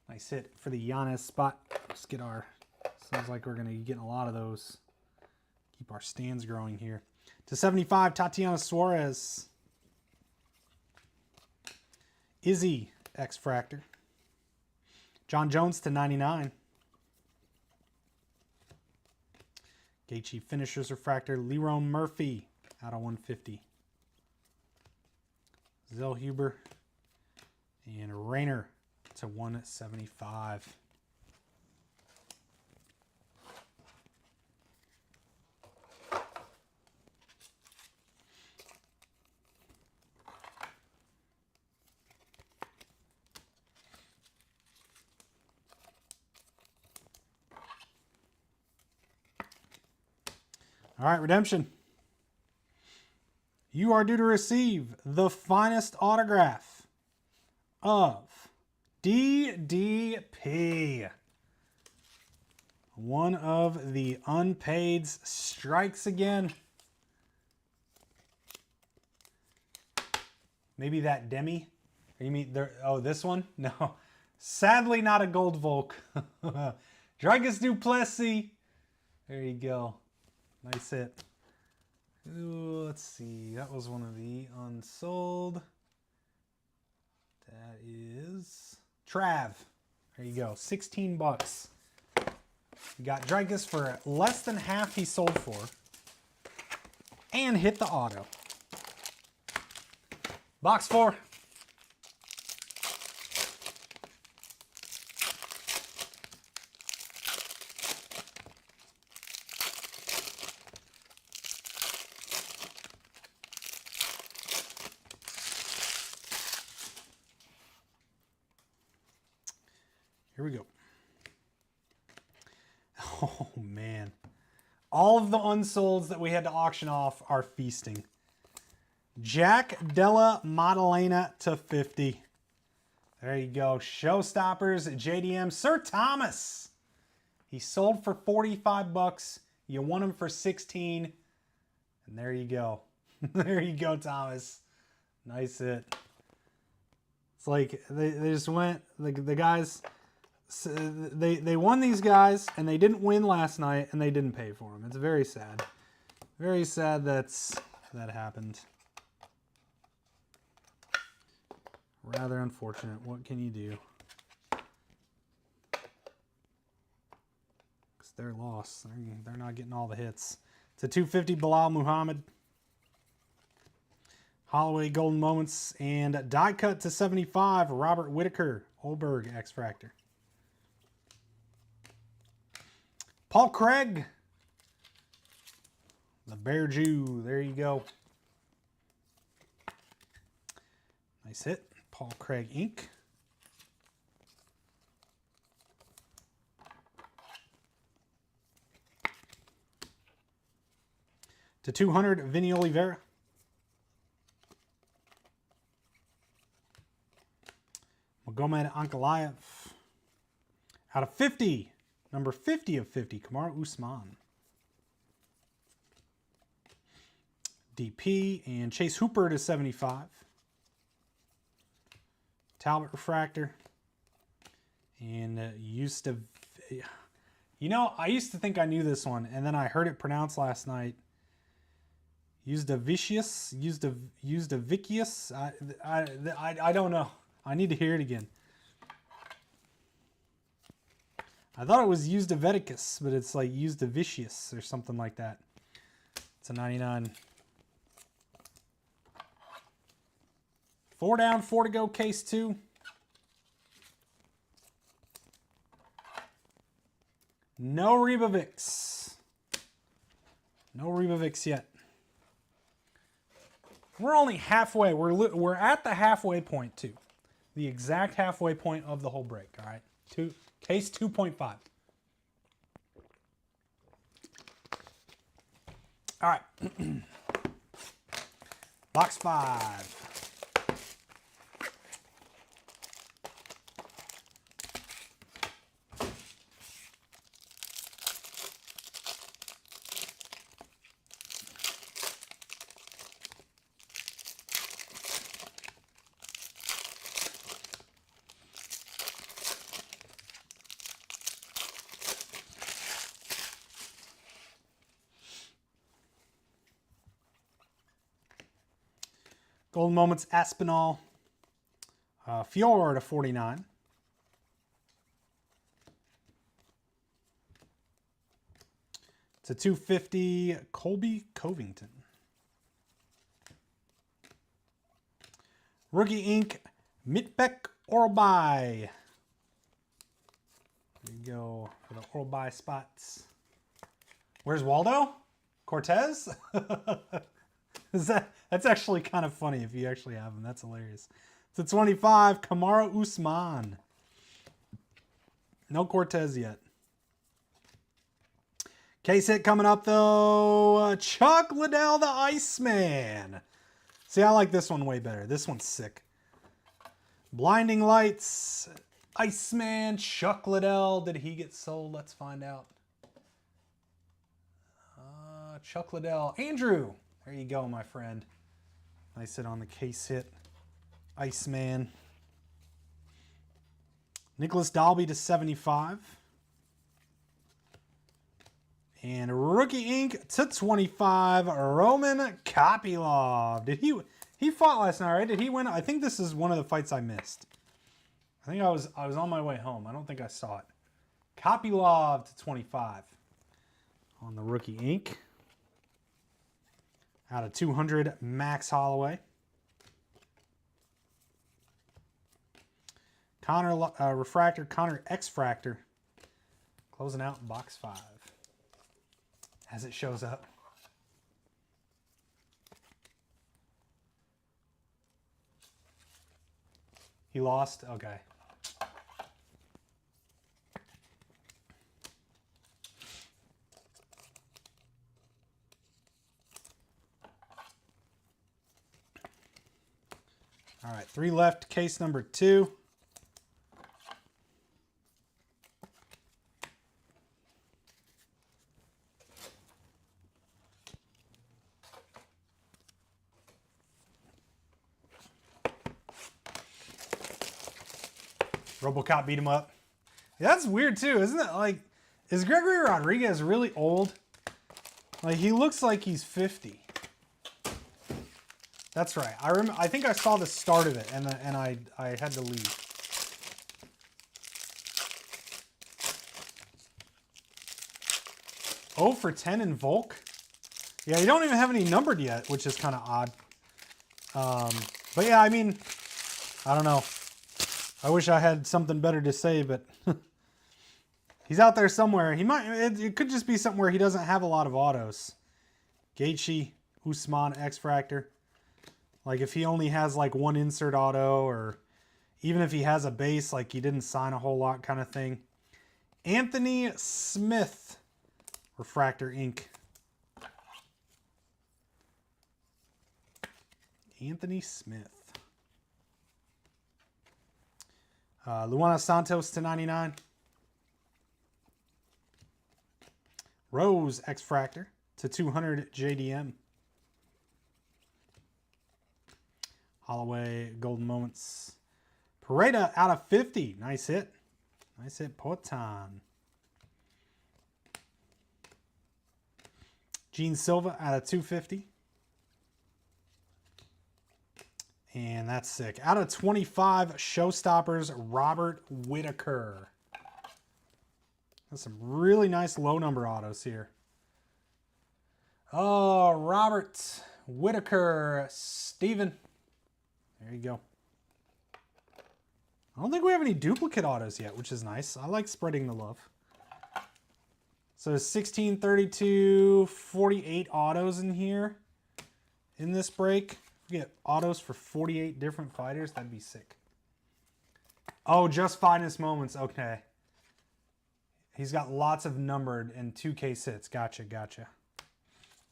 Nice hit for the Yanez spot. Let's get our, sounds like we're going to be getting a lot of those. Keep our stands growing here. To 75, Tatiana Suarez. Izzy, X-Fractor. John Jones to 99. Gaethje Finishers Refractor. Lerone Murphy out of 150. Zellhuber and Rayner to 175. All right, redemption. You are due to receive the finest autograph of DDP. One of the unpaids strikes again. Maybe that Demi? You mean there? Oh, this one? No. Sadly, not a gold Volk. Dragos Duplessis. There you go. Nice hit. Ooh, let's see. That was one of the unsold. That is Trav. There you go. 16 bucks. You got Dragos for less than half he sold for. And hit the auto. Box 4. Here we go. Oh, man. All of the unsolds that we had to auction off are feasting. Jack Della Maddalena to 50. There you go. Showstoppers, JDM. Sir Thomas. He sold for 45 bucks. You won him for 16. And there you go. There you go, Thomas. Nice hit. It's like they just went, the guys... So they won these guys, and they didn't win last night, and they didn't pay for them. It's very sad. Very sad that happened. Rather unfortunate. What can you do? Because they're lost. They're not getting all the hits. It's a 250 Bilal Muhammad. Holloway Golden Moments. And die cut to 75 Robert Whitaker. Olberg X Fractor. Paul Craig. The Bear Jew. There you go. Nice hit. Paul Craig Inc. To 200, Vinny Oliveira. Magomed Ankalaev. Out of 50. Number 50 of 50, Kamaru Usman. DP and Chase Hooper to 75. Talbot Refractor. And used to... You know, I used to think I knew this one, and then I heard it pronounced last night. Uzdavicius? Uzdavicius? I don't know. I need to hear it again. I thought it was Uzdavicus, but it's like Uzdavicius or something like that. It's a 99. 4 down, 4 to go, case 2. No Rebavix. No Rebavix yet. We're only halfway. We're at the halfway point too. The exact halfway point of the whole break, all right? Case 2.5. All right. Box 5. Golden Moments Aspinall. Fior to 49. It's a 250 Colby Covington. Rookie Inc. Mitbek Orbai. There you go for the Orbai spots. Where's Waldo? Cortez? That's actually kind of funny if you actually have him. That's hilarious. It's a 25, Kamaru Usman. No Cortez yet. Case hit coming up, though. Chuck Liddell, the Iceman. See, I like this one way better. This one's sick. Blinding Lights, Iceman, Chuck Liddell. Did he get sold? Let's find out. Chuck Liddell. Andrew, there you go, my friend. Nice hit on the case hit. Iceman. Nicholas Dalby to 75. And Rookie Ink to 25. Roman Kopylov. Did he fought last night, right? Did he win? I think this is one of the fights I missed. I think I was on my way home. I don't think I saw it. Kopylov to 25 on the Rookie Ink. Out of 200, Max Holloway. Connor Refractor, Connor X-Fractor. Closing out box 5. As it shows up. He lost? Okay. All right, 3 left, case number 2. RoboCop beat him up. Yeah, that's weird too, isn't it? Like, is Gregory Rodriguez really old? Like, he looks like he's 50. That's right. I think I saw the start of it, and I had to leave. Oh for 10 in Volk. Yeah, you don't even have any numbered yet, which is kind of odd. But yeah, I mean, I don't know. I wish I had something better to say, but he's out there somewhere. He might. It could just be something where he doesn't have a lot of autos. Gaethje, Usman, X-Fractor. Like if he only has like 1 insert auto, or even if he has a base, like he didn't sign a whole lot kind of thing. Anthony Smith, Refractor Ink. Anthony Smith. Luana Santos to 99. Rose X-Fractor to 200 JDM. Holloway Golden Moments. Pereira out of 50. Nice hit. Nice hit, Potan. Gene Silva out of 250. And that's sick. Out of 25, Showstoppers, Robert Whitaker. That's some really nice low number autos here. Oh, Robert Whitaker, Steven. There you go. I don't think we have any duplicate autos yet, which is nice. I like spreading the love. So 16, 32, 48 autos in here in this break. Get autos for 48 different fighters. That'd be sick. Oh, just Finest Moments. Okay. He's got lots of numbered and 2 case hits. Gotcha, gotcha.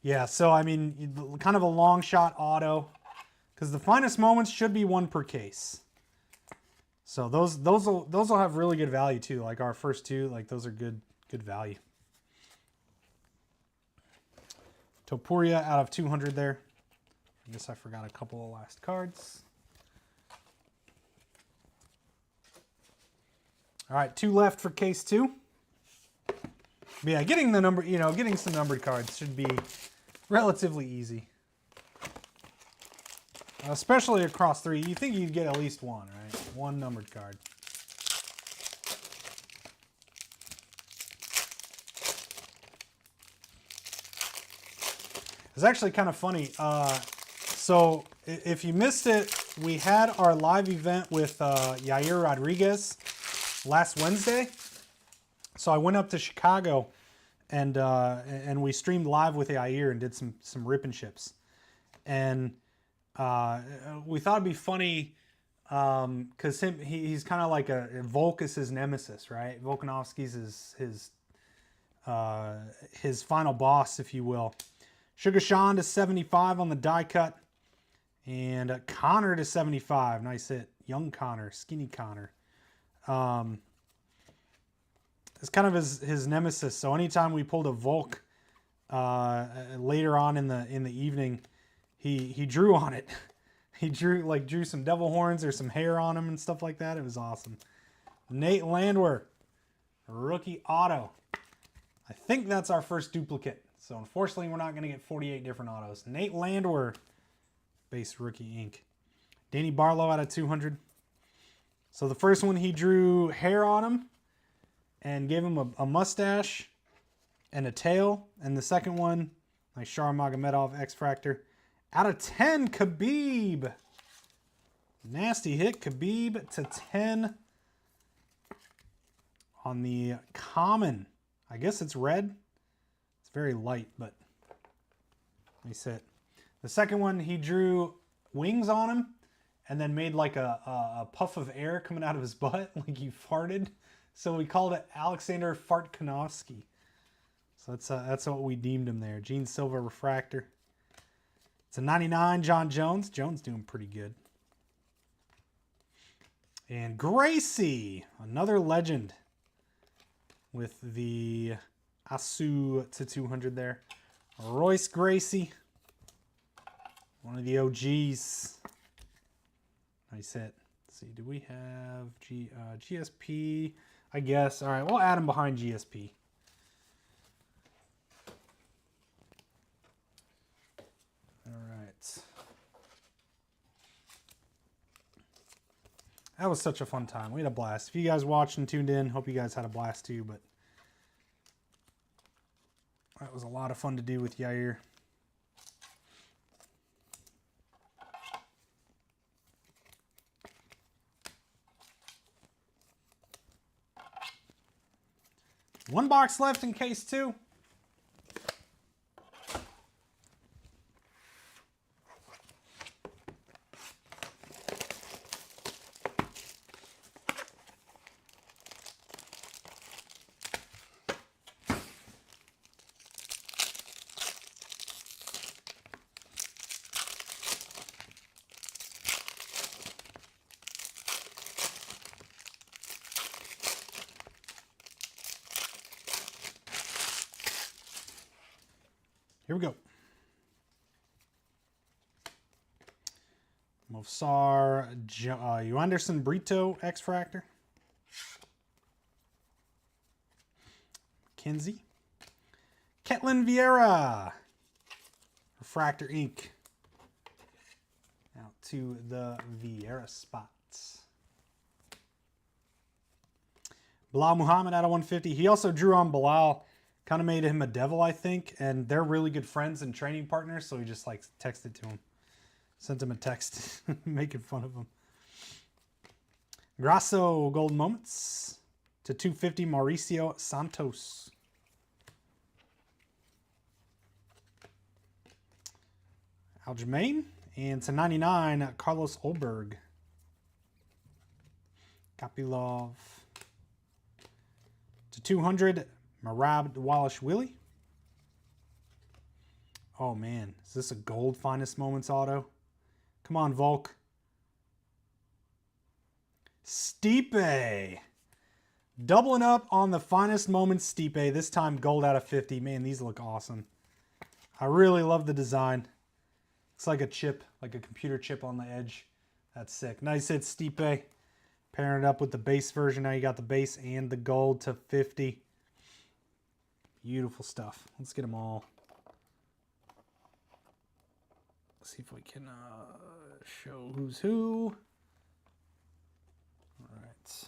Yeah, so I mean, kind of a long shot auto, because the Finest Moments should be 1 per case. So those will have really good value too. Like our first 2, like those are good value. Topuria out of 200 there. I guess I forgot a couple of last cards. All right, 2 left for case 2. But yeah, getting the number, getting some numbered cards should be relatively easy. Especially across 3. You think you'd get at least 1, right? 1 numbered card. It's actually kind of funny. So if you missed it, we had our live event with Yair Rodriguez last Wednesday. So I went up to Chicago and we streamed live with Yair and did some rip and chips. And we thought it'd be funny because he's kind of like Volk is his nemesis, right? Volkanovski's his his final boss, if you will. Sugar Sean to 75 on the die cut. And Connor to 75. Nice hit. Young Connor. Skinny Connor. It's kind of his nemesis. So anytime we pulled a Volk later on in the evening, he drew on it. He drew some devil horns or some hair on him and stuff like that. It was awesome. Nate Landwehr, rookie auto. I think that's our first duplicate. So unfortunately, we're not going to get 48 different autos. Nate Landwehr, base rookie ink. Danny Barlow out of 200. So the first one, he drew hair on him and gave him a mustache and a tail. And the second one, like Shar Magomedov, X-Fractor. Out of 10, Khabib. Nasty hit, Khabib to 10 on the common. I guess it's red. It's very light, but nice hit. The second one, he drew wings on him and then made like a puff of air coming out of his butt, like he farted. So we called it Alexander Fartkanovsky. So that's what we deemed him there. Gene Silva refractor. It's a 99, John Jones. Jones doing pretty good. And Gracie, another legend with the Asu to 200 there. Royce Gracie, one of the OGs. Nice hit. Let's see, do we have GSP? I guess. All right, we'll add him behind GSP. All right. That was such a fun time. We had a blast. If you guys watched and tuned in, hope you guys had a blast too, but that was a lot of fun to do with Yair. One box left in case 2. Here we go. Movsar, Anderson Brito, X-Fractor. Kinsey. Ketlin Vieira, Refractor Ink. Out to the Vieira spots. Bilal Muhammad out of 150. He also drew on Bilal. Kind of made him a devil, I think. And they're really good friends and training partners. So he just like texted to him. Sent him a text making fun of him. Grasso Golden Moments to 250 Mauricio Santos. Aljamain. And to 99 Carlos Olberg. Kapilov. To 200 Marab Dwalishvili. Oh man, is this a gold Finest Moments auto? Come on, Volk. Stipe. Doubling up on the Finest Moments Stipe. This time gold out of 50. Man, these look awesome. I really love the design. Looks like a chip, like a computer chip on the edge. That's sick. Nice hit, Stipe. Pairing it up with the base version. Now you got the base and the gold to 50. Beautiful stuff. Let's get them all. Let's see if we can show who's who. All right.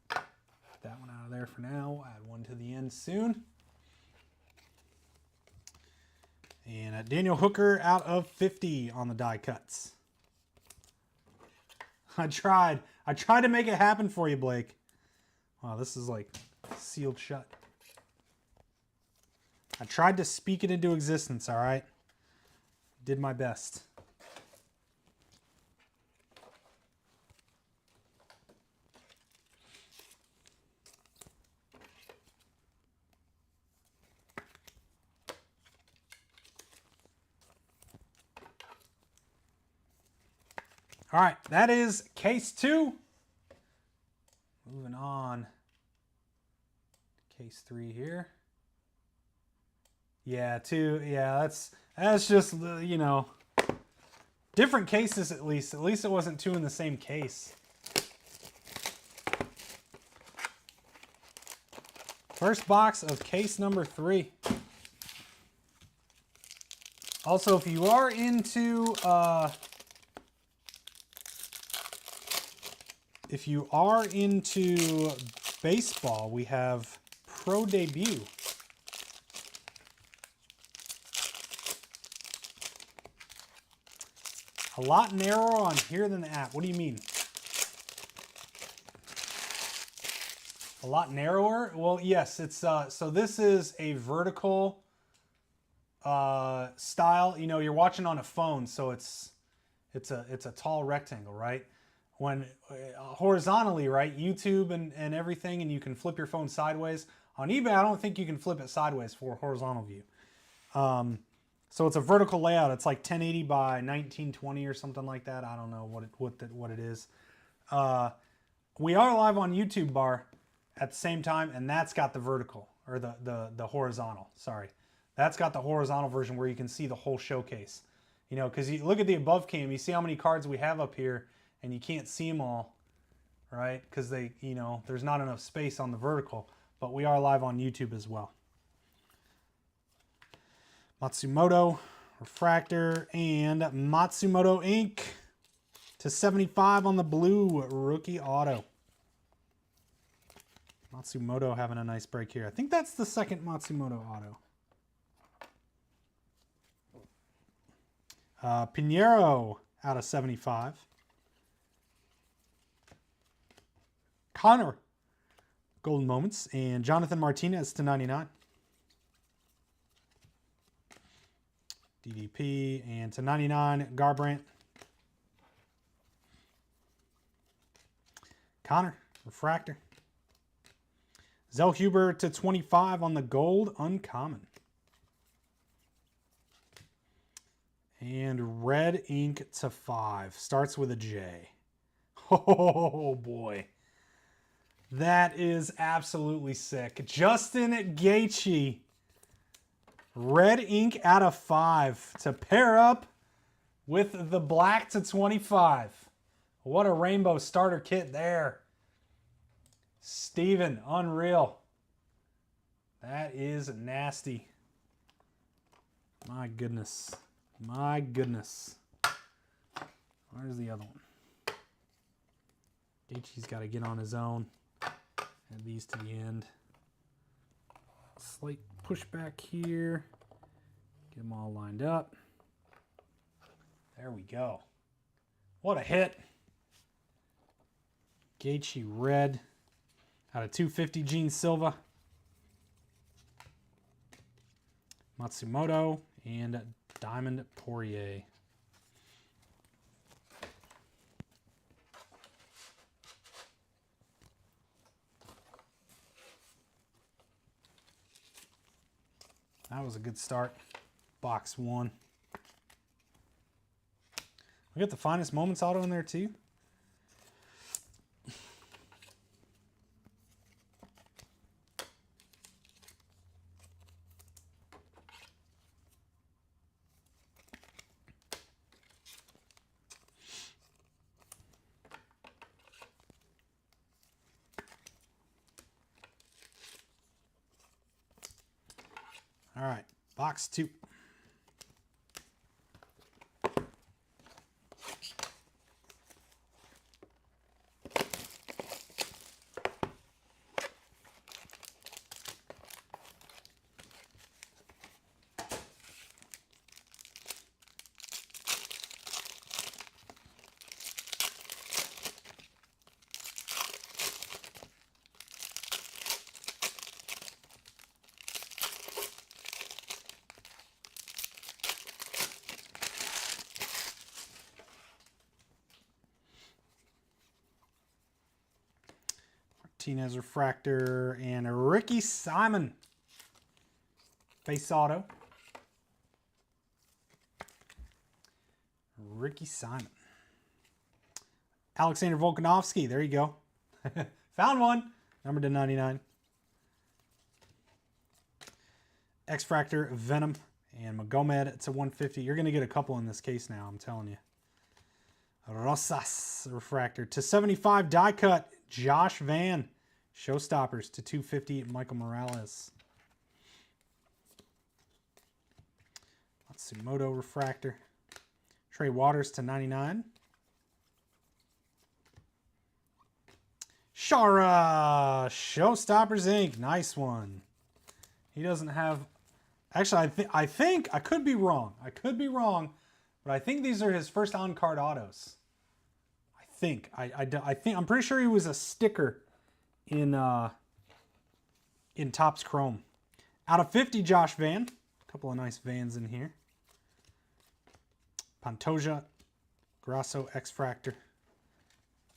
Put that one out of there for now. We'll add one to the end soon. And Daniel Hooker out of 50 on the die cuts. I tried to make it happen for you, Blake. Wow, this is like sealed shut. I tried to speak it into existence, all right? Did my best. All right, that is case 2. Moving on. Case 3 here. Yeah, 2. Yeah, that's just, you know, different cases at least. At least it wasn't 2 in the same case. First box of case number 3. Also, if you are into baseball, we have Pro Debut. A lot narrower on here than the app. What do you mean? A lot narrower? Well, yes, it's so this is a vertical style. You know, you're watching on a phone, so it's a tall rectangle, right? When horizontally, right? YouTube and everything, and you can flip your phone sideways. On eBay, I don't think you can flip it sideways for a horizontal view. So it's a vertical layout. It's like 1080 by 1920 or something like that. I don't know what it is. We are live on YouTube bar at the same time, and that's got the vertical, or the horizontal. Sorry, that's got the horizontal version where you can see the whole showcase. You know, because you look at the above cam, you see how many cards we have up here, and you can't see them all, right? Because they, you know, there's not enough space on the vertical. But we are live on YouTube as well. Matsumoto Refractor and Matsumoto ink /75 on the blue rookie auto. Matsumoto having a nice break here. I think that's the second Matsumoto auto. Pinheiro /75. Connor Golden Moments and Jonathan Martinez /99. DDP and /99 Garbrandt. Connor Refractor. Zellhuber /25 on the gold uncommon. And red ink /5. Starts with a J. Oh boy. That is absolutely sick. Justin Gaethje. Red ink /5 to pair up with the black /25. What a rainbow starter kit there. Steven, unreal. That is nasty. My goodness. My goodness. Where's the other one? Gaethje's got to get on his own. Add these to the end. Slight push back here. Get them all lined up. There we go. What a hit. Gaethje red /250 Gene Silva. Matsumoto and Diamond Poirier. That was a good start. Box 1. We got the Finest Moments auto in there too. All right, box 2. Martinez Refractor and a Ricky Simon face auto. Ricky Simon. Alexander Volkanovski. There you go. Found one. Numbered to 99. X-Fractor, Venom, and Magomed to 150. You're going to get a couple in this case now, I'm telling you. Rosas Refractor to 75. Die cut, Josh Van. Showstoppers to 250. Michael Morales. Matsumoto Refractor. Trey Waters to 99. Shara Showstoppers Inc. Nice one. He doesn't have... Actually, I think I could be wrong. I could be wrong, but I think these are his first on-card autos. I think. I'm pretty sure he was a sticker in Topps Chrome. Out of 50, Josh Van. A couple of nice Vans in here. Pantoja, Grasso, X-Fractor.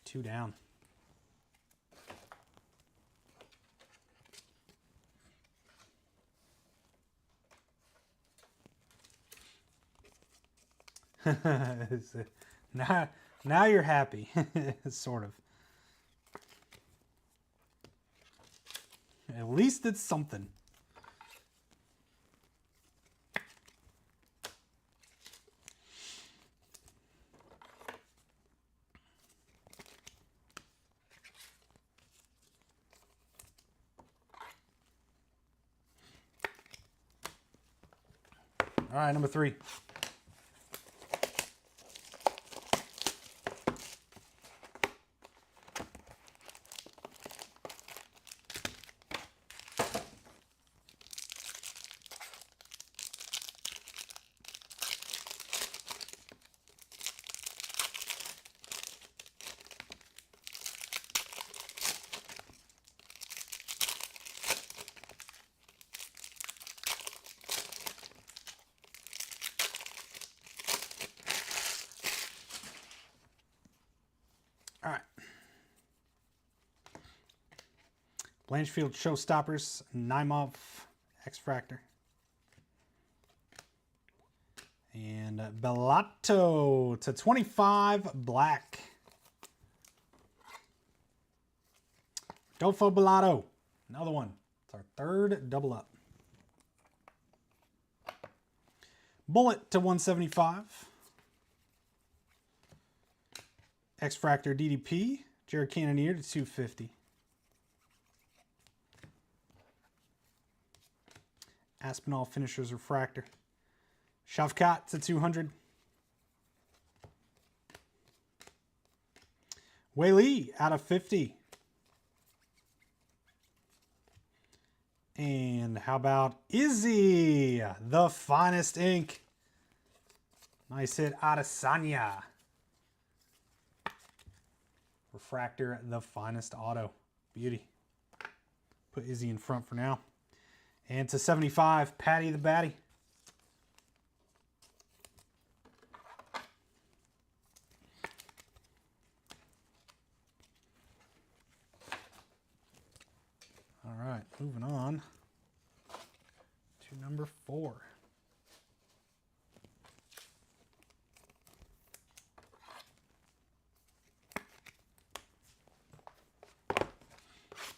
2 down. now you're happy, sort of. At least it's something. All right, number 3. All right. Blanchfield Showstoppers, Naimov, X-Fractor. And Bellato to 25, black. Rodolfo Bellato, another one. It's our 3rd double up. Bullet to 175. X-Fractor DDP, Jared Cannonier to 250. Aspinall Finishers Refractor. Shavkat to 200. Wei Lee out of 50. And how about Izzy, the finest ink. Nice hit, Adesanya. Refractor, the finest auto. Beauty. Put Izzy in front for now. And to 75, Patty the Batty. All right, moving on to number 4.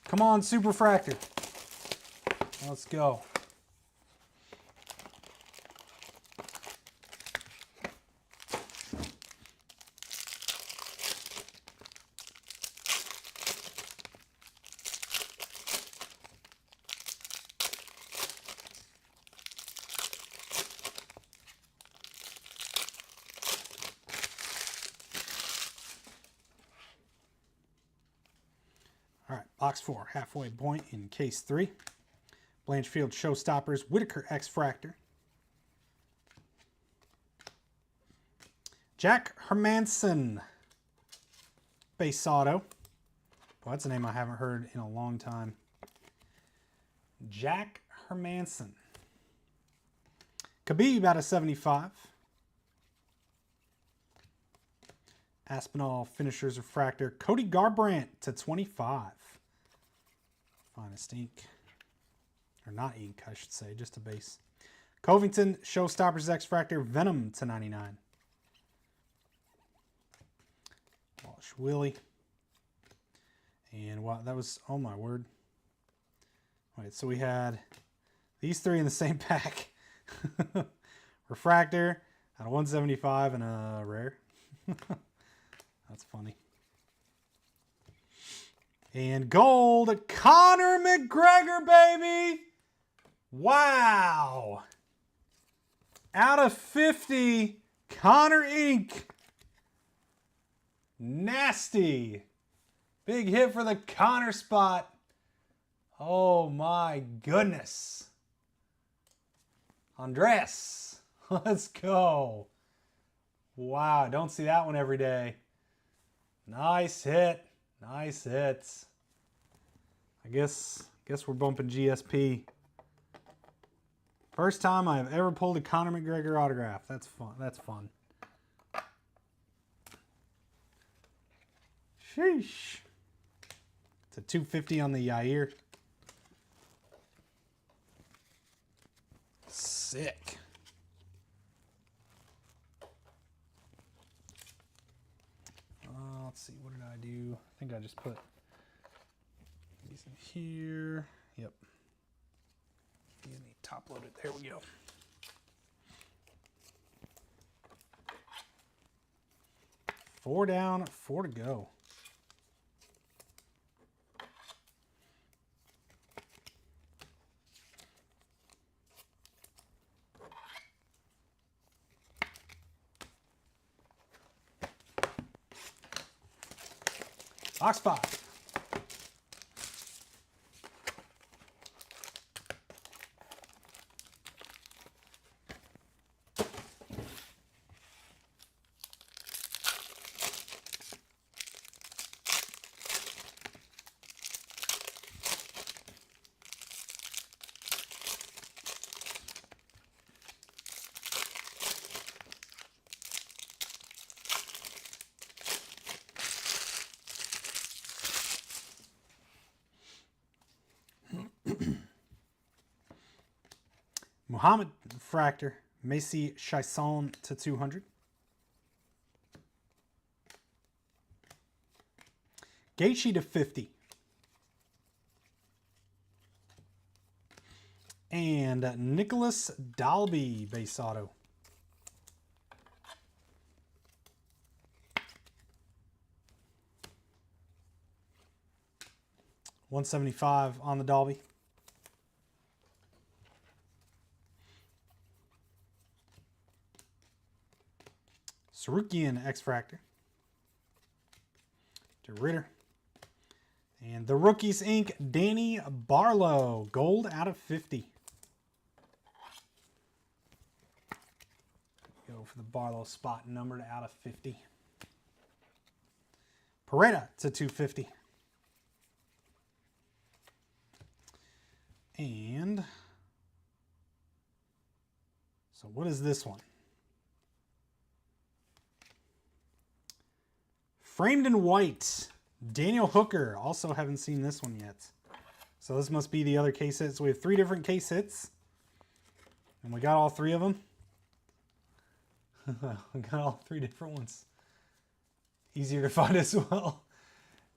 Come on, Superfractor. Let's go. All right, box 4, halfway point in case 3. Blanchfield Showstoppers, Whitaker X-Fractor. Jack Hermanson, base auto. Well, that's a name I haven't heard in a long time. Jack Hermanson. Khabib out of 75. Aspinall Finishers Refractor. Cody Garbrandt to 25. Finest ink. Or not ink, I should say, just a base. Covington, Showstoppers X-Fractor, Venom to 99. Well, Willie. And wow, that was, oh my word. Wait, so we had these three in the same pack. Refractor out of 175 and a rare. That's funny. And gold, Conor McGregor, baby. Wow. Out of 50, Conor Inc. Nasty. Big hit for the Conor spot. Oh my goodness. Andres, let's go. Wow, don't see that one every day. Nice hit. Nice hits. I guess we're bumping GSP. First time I've ever pulled a Conor McGregor autograph. That's fun. That's fun. Sheesh. It's a 250 on the Yair. Sick. Let's see, what did I do? I think I just put these in here. Yep. These need top loaded. There we go. Four down, 4 to go. Box 5. Muhammad Fractor, Macy Chison to 200. Gaethje to 50. And Nicholas Dalby, base auto. $175 on the Dalby. Sarukian X-Fractor. To Ritter. And the Rookies Inc. Danny Barlow. Gold out of 50. Go for the Barlow spot numbered out of 50. Peretta to 250. And so what is this one? Framed in white, Daniel Hooker. Also haven't seen this one yet. So this must be the other case hits. We have 3 different case hits. And we got all 3 of them. We got all 3 different ones. Easier to find as well.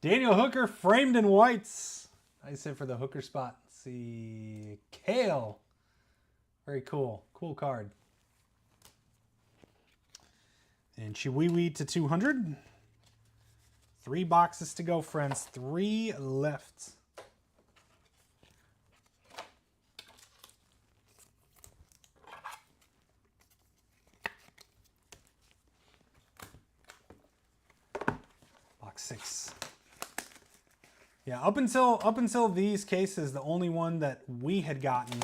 Daniel Hooker, framed in whites. Nice hit for the Hooker spot. Let's see. Kale. Very cool. Cool card. And Chiwiwi to 200. 3 boxes to go, friends. 3 left. Box 6. Yeah, up until these cases, the only one that we had gotten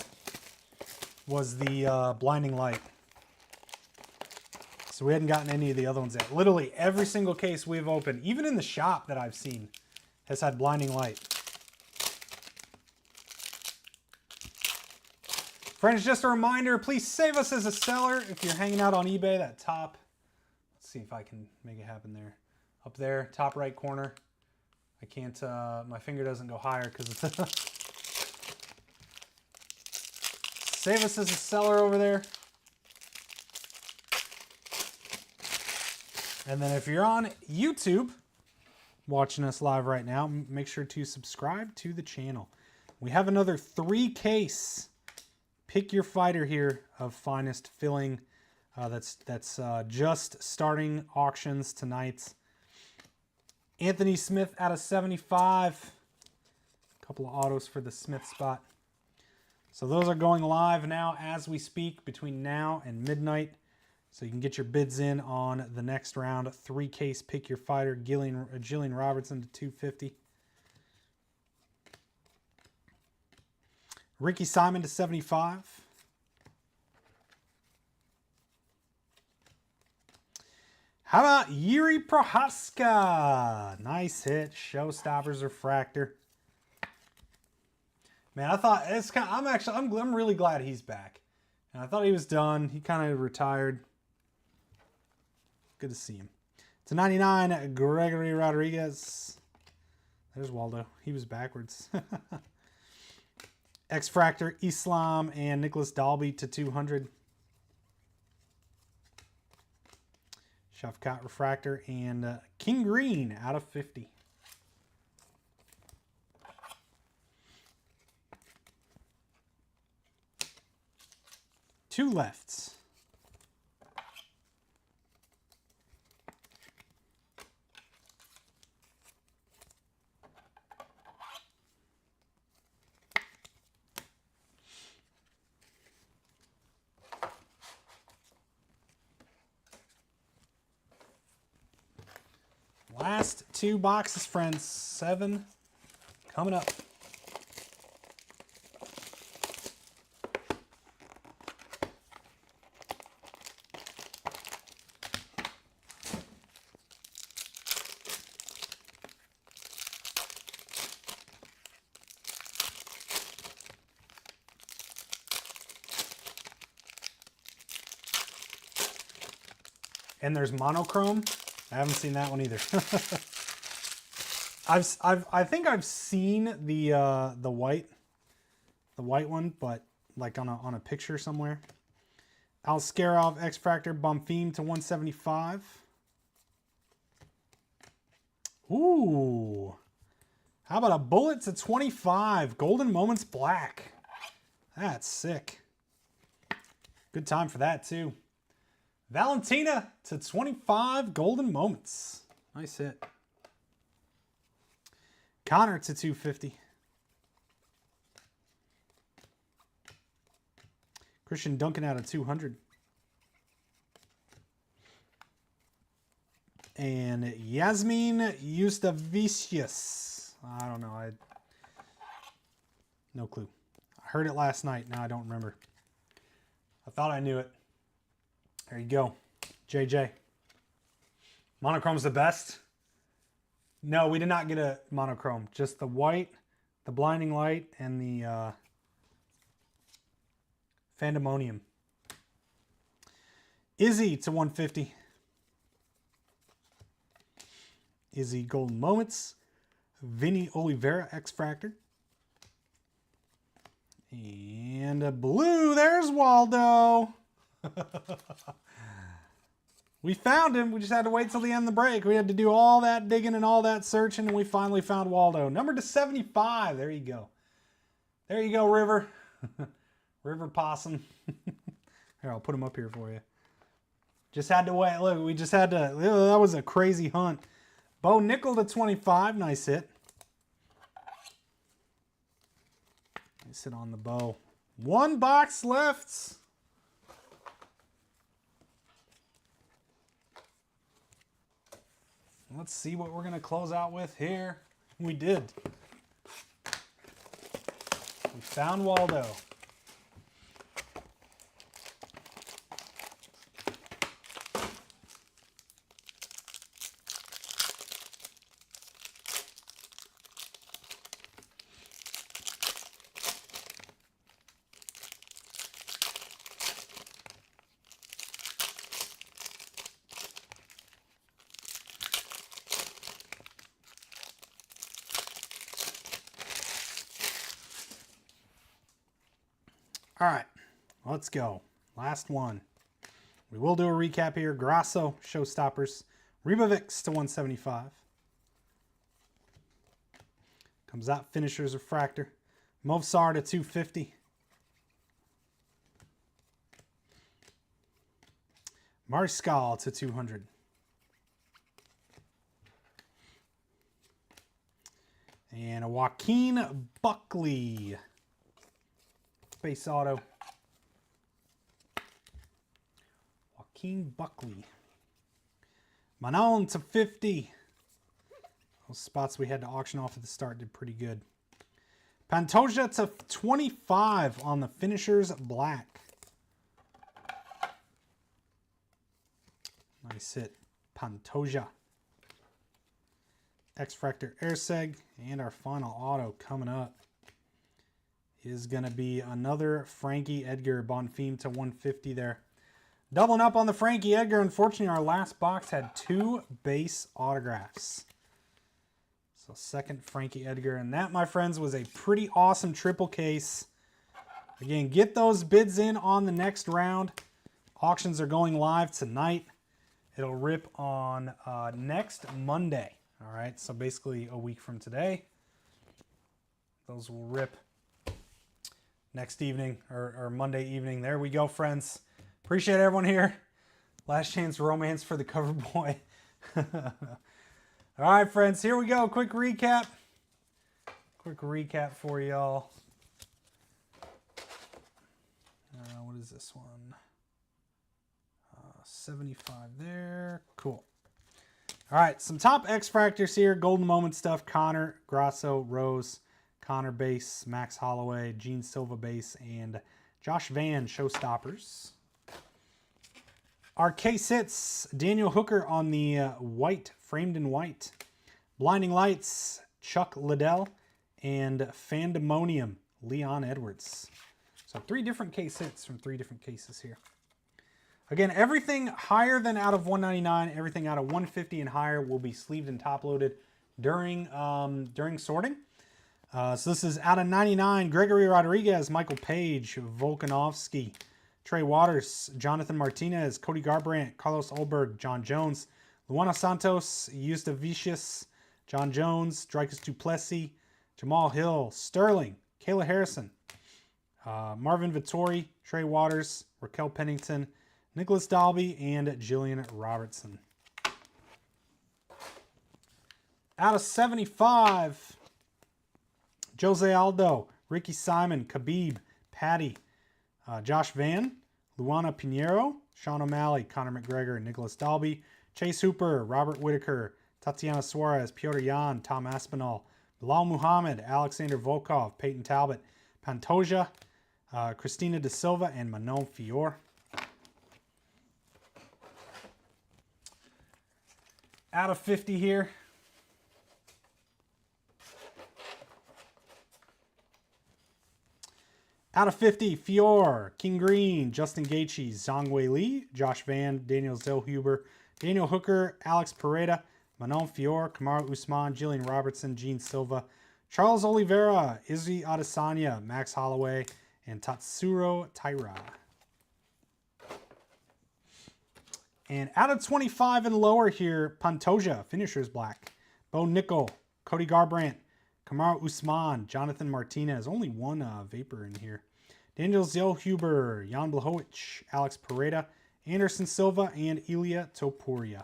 was the blinding light. So we hadn't gotten any of the other ones yet. Literally every single case we've opened, even in the shop that I've seen, has had blinding light. Friends, just a reminder, please save us as a seller if you're hanging out on eBay. That top, let's see if I can make it happen there. Up there, top right corner. I can't, my finger doesn't go higher because it's save us as a seller over there. And then if you're on YouTube, watching us live right now, make sure to subscribe to the channel. We have another 3-case pick your fighter here of Finest filling. That's just starting auctions tonight. Anthony Smith out of 75. A couple of autos for the Smith spot. So those are going live now as we speak between now and midnight. So you can get your bids in on the next round. 3-case pick your fighter. Jillian Robertson to 250. Ricky Simon to 75. How about Yuri Prohaska? Nice hit. Showstoppers refractor. Man, I thought it's kind of, I'm really glad he's back. And I thought he was done. He kind of retired. Good to see him. To 99, Gregory Rodriguez. There's Waldo. He was backwards. X-Fractor, Islam, and Nicholas Dalby to 200. Shafkat Refractor and King Green out of 50. Two lefts. Last 2 boxes, friends. 7 coming up. And there's monochrome. I haven't seen that one either. I think I've seen the white one, but like on a picture somewhere. Alskarov X-Fractor Bonfim to 175. Ooh. How about a bullet to 25? Golden Moments Black. That's sick. Good time for that too. Valentina to 25 Golden Moments. Nice hit. Connor to 250. Christian Duncan out of 200. And Yasmin Eustavicius. I don't know. No clue. I heard it last night. Now I don't remember. I thought I knew it. There you go. JJ. Monochrome's the best. No, we did not get a monochrome. Just the white, the blinding light, and the Fandemonium. Izzy to 150. Izzy Golden Moments. Vinny Oliveira X-Fractor. And a blue. There's Waldo. We found him. We just had to wait till the end of the break. We had to do all that digging and all that searching, and we finally found Waldo. Number to 75. There you go. There you go, River. River Possum. Here, I'll put him up here for you. Just had to wait. Look, we just had to. That was a crazy hunt. Bo Nickel to 25. Nice hit. Nice hit on the bow. 1 box left. Let's see what we're going to close out with here. We did. We found Waldo. All right, let's go. Last one. We will do a recap here. Grasso, Showstoppers. Ribavix to 175. Comes out Finishers Refractor. Movsar to 250. Mariscal to 200. And a Joaquin Buckley. Base auto. Joaquin Buckley. Manon to 50. Those spots we had to auction off at the start did pretty good. Pantoja to 25 on the Finishers Black. Nice hit. Pantoja. X-Fractor Airseg. And our final auto coming up is going to be another Frankie Edgar Bonfim to 150 there. Doubling up on the Frankie Edgar. Unfortunately, our last box had 2 base autographs. So second Frankie Edgar. And that, my friends, was a pretty awesome triple case. Again, get those bids in on the next round. Auctions are going live tonight. It'll rip on next Monday. All right, so basically a week from today. Those will rip next evening or Monday evening. There we go, friends. Appreciate everyone here. Last chance romance for the cover boy. All right, friends, here we go. Quick recap. Quick recap for y'all. What is this one? 75 there. Cool. All right, some top X-Fractors here. Golden Moment stuff. Connor, Grasso, Rose, Connor base, Max Holloway, Gene Silva base, and Josh Van Showstoppers. Our case hits, Daniel Hooker on the white, framed in white. Blinding Lights, Chuck Liddell, and Fandemonium, Leon Edwards. So 3 different case hits from 3 different cases here. Again, everything higher than out of 199, everything out of 150 and higher will be sleeved and top loaded during sorting. So this is out of 99, Gregory Rodriguez, Michael Page, Volkanovski, Trey Waters, Jonathan Martinez, Cody Garbrandt, Carlos Olberg, John Jones, Luana Santos, Eustavicius, John Jones, Dricus Duplessis, Jamal Hill, Sterling, Kayla Harrison, Marvin Vittori, Trey Waters, Raquel Pennington, Nicholas Dalby, and Jillian Robertson. Out of 75, Jose Aldo, Ricky Simon, Khabib, Patty, Josh Van, Luana Pinheiro, Sean O'Malley, Conor McGregor, Nicholas Dalby, Chase Hooper, Robert Whitaker, Tatiana Suarez, Piotr Jan, Tom Aspinall, Bilal Muhammad, Alexander Volkov, Peyton Talbot, Pantoja, Christina De Silva, and Manon Fior. Out of 50 here. Out of 50, Fior, King Green, Justin Gaethje, Zhang Wei Li, Josh Van, Daniel Zellhuber, Daniel Hooker, Alex Pereira, Manon Fior, Kamaru Usman, Jillian Robertson, Gene Silva, Charles Oliveira, Izzy Adesanya, Max Holloway, and Tatsuro Taira. And out of 25 and lower here, Pantoja, Finishers Black, Bo Nickel, Cody Garbrandt, Kamaru Usman, Jonathan Martinez, only one Vapor in here. Daniel Zellhuber, Jan Blachowicz, Alex Pereira, Anderson Silva, and Ilya Topuria.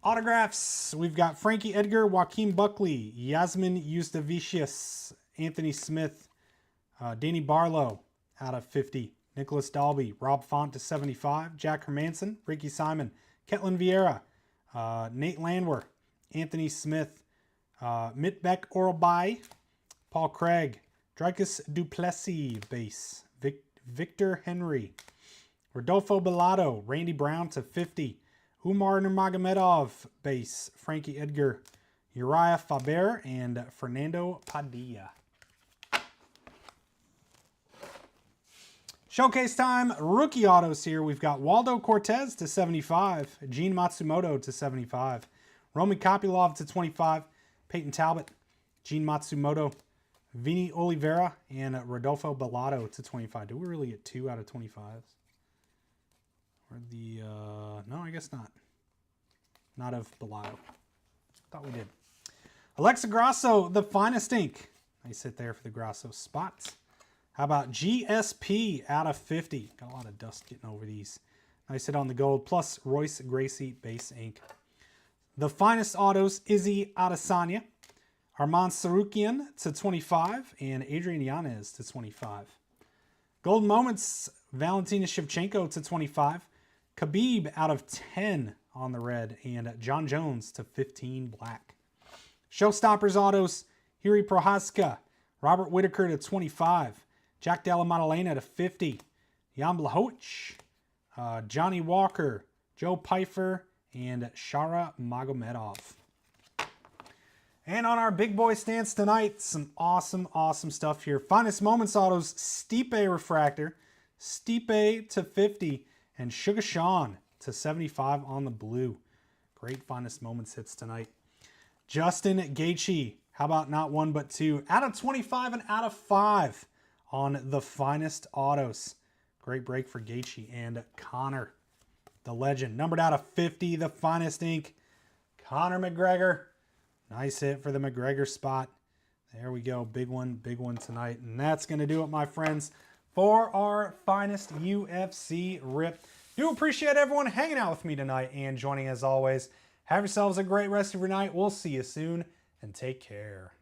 Autographs, we've got Frankie Edgar, Joaquin Buckley, Yasmin Eustavicius, Anthony Smith, Danny Barlow out of 50, Nicholas Dalby, Rob Font to 75, Jack Hermanson, Ricky Simon, Ketlin Vieira, Nate Landwehr, Anthony Smith, Mitbek Oralbai, Paul Craig, Dricus Duplessis base, Victor Henry, Rodolfo Bellato, Randy Brown to 50, Umar Nurmagomedov base, Frankie Edgar, Uriah Faber, and Fernando Padilla. Showcase time, rookie autos here. We've got Waldo Cortez to 75, Gene Matsumoto to 75, Roman Kopylov to 25, Peyton Talbot, Gene Matsumoto, Vini Oliveira, and Rodolfo Bellato to 25. Do we really get 2 out of 25s? Or the, no, I guess not. not of Belial. Thought we did. Alexa Grasso, the finest ink. Nice hit there for the Grasso spots. How about GSP out of 50? Got a lot of dust getting over these. Nice hit on the gold. Plus Royce Gracie base ink. The finest autos, Izzy Adesanya. Arman Sarukian to 25. And Adrian Yanez to 25. Golden Moments, Valentina Shevchenko to 25. Khabib out of 10 on the red. And John Jones to 15 black. Showstoppers autos, Jiri Prohaska. Robert Whittaker to 25. Jack Della Maddalena to 50. Jan Blachowicz. Johnny Walker. Joe Pyfer. And Shara Magomedov. And on our big boy stance tonight, some awesome, awesome stuff here. Finest Moments autos, Stipe Refractor. Stipe to 50. And Sugar Sean to 75 on the blue. Great Finest Moments hits tonight. Justin Gaethje, how about not one but two? Out of 25 and out of 5 on the finest autos. Great break for Gaethje and Conor, the legend. Numbered out of 50, the finest ink. Conor McGregor. Nice hit for the McGregor spot. There we go. Big one tonight. And that's going to do it, my friends, for our finest UFC rip. Do appreciate everyone hanging out with me tonight and joining as always. Have yourselves a great rest of your night. We'll see you soon, and take care.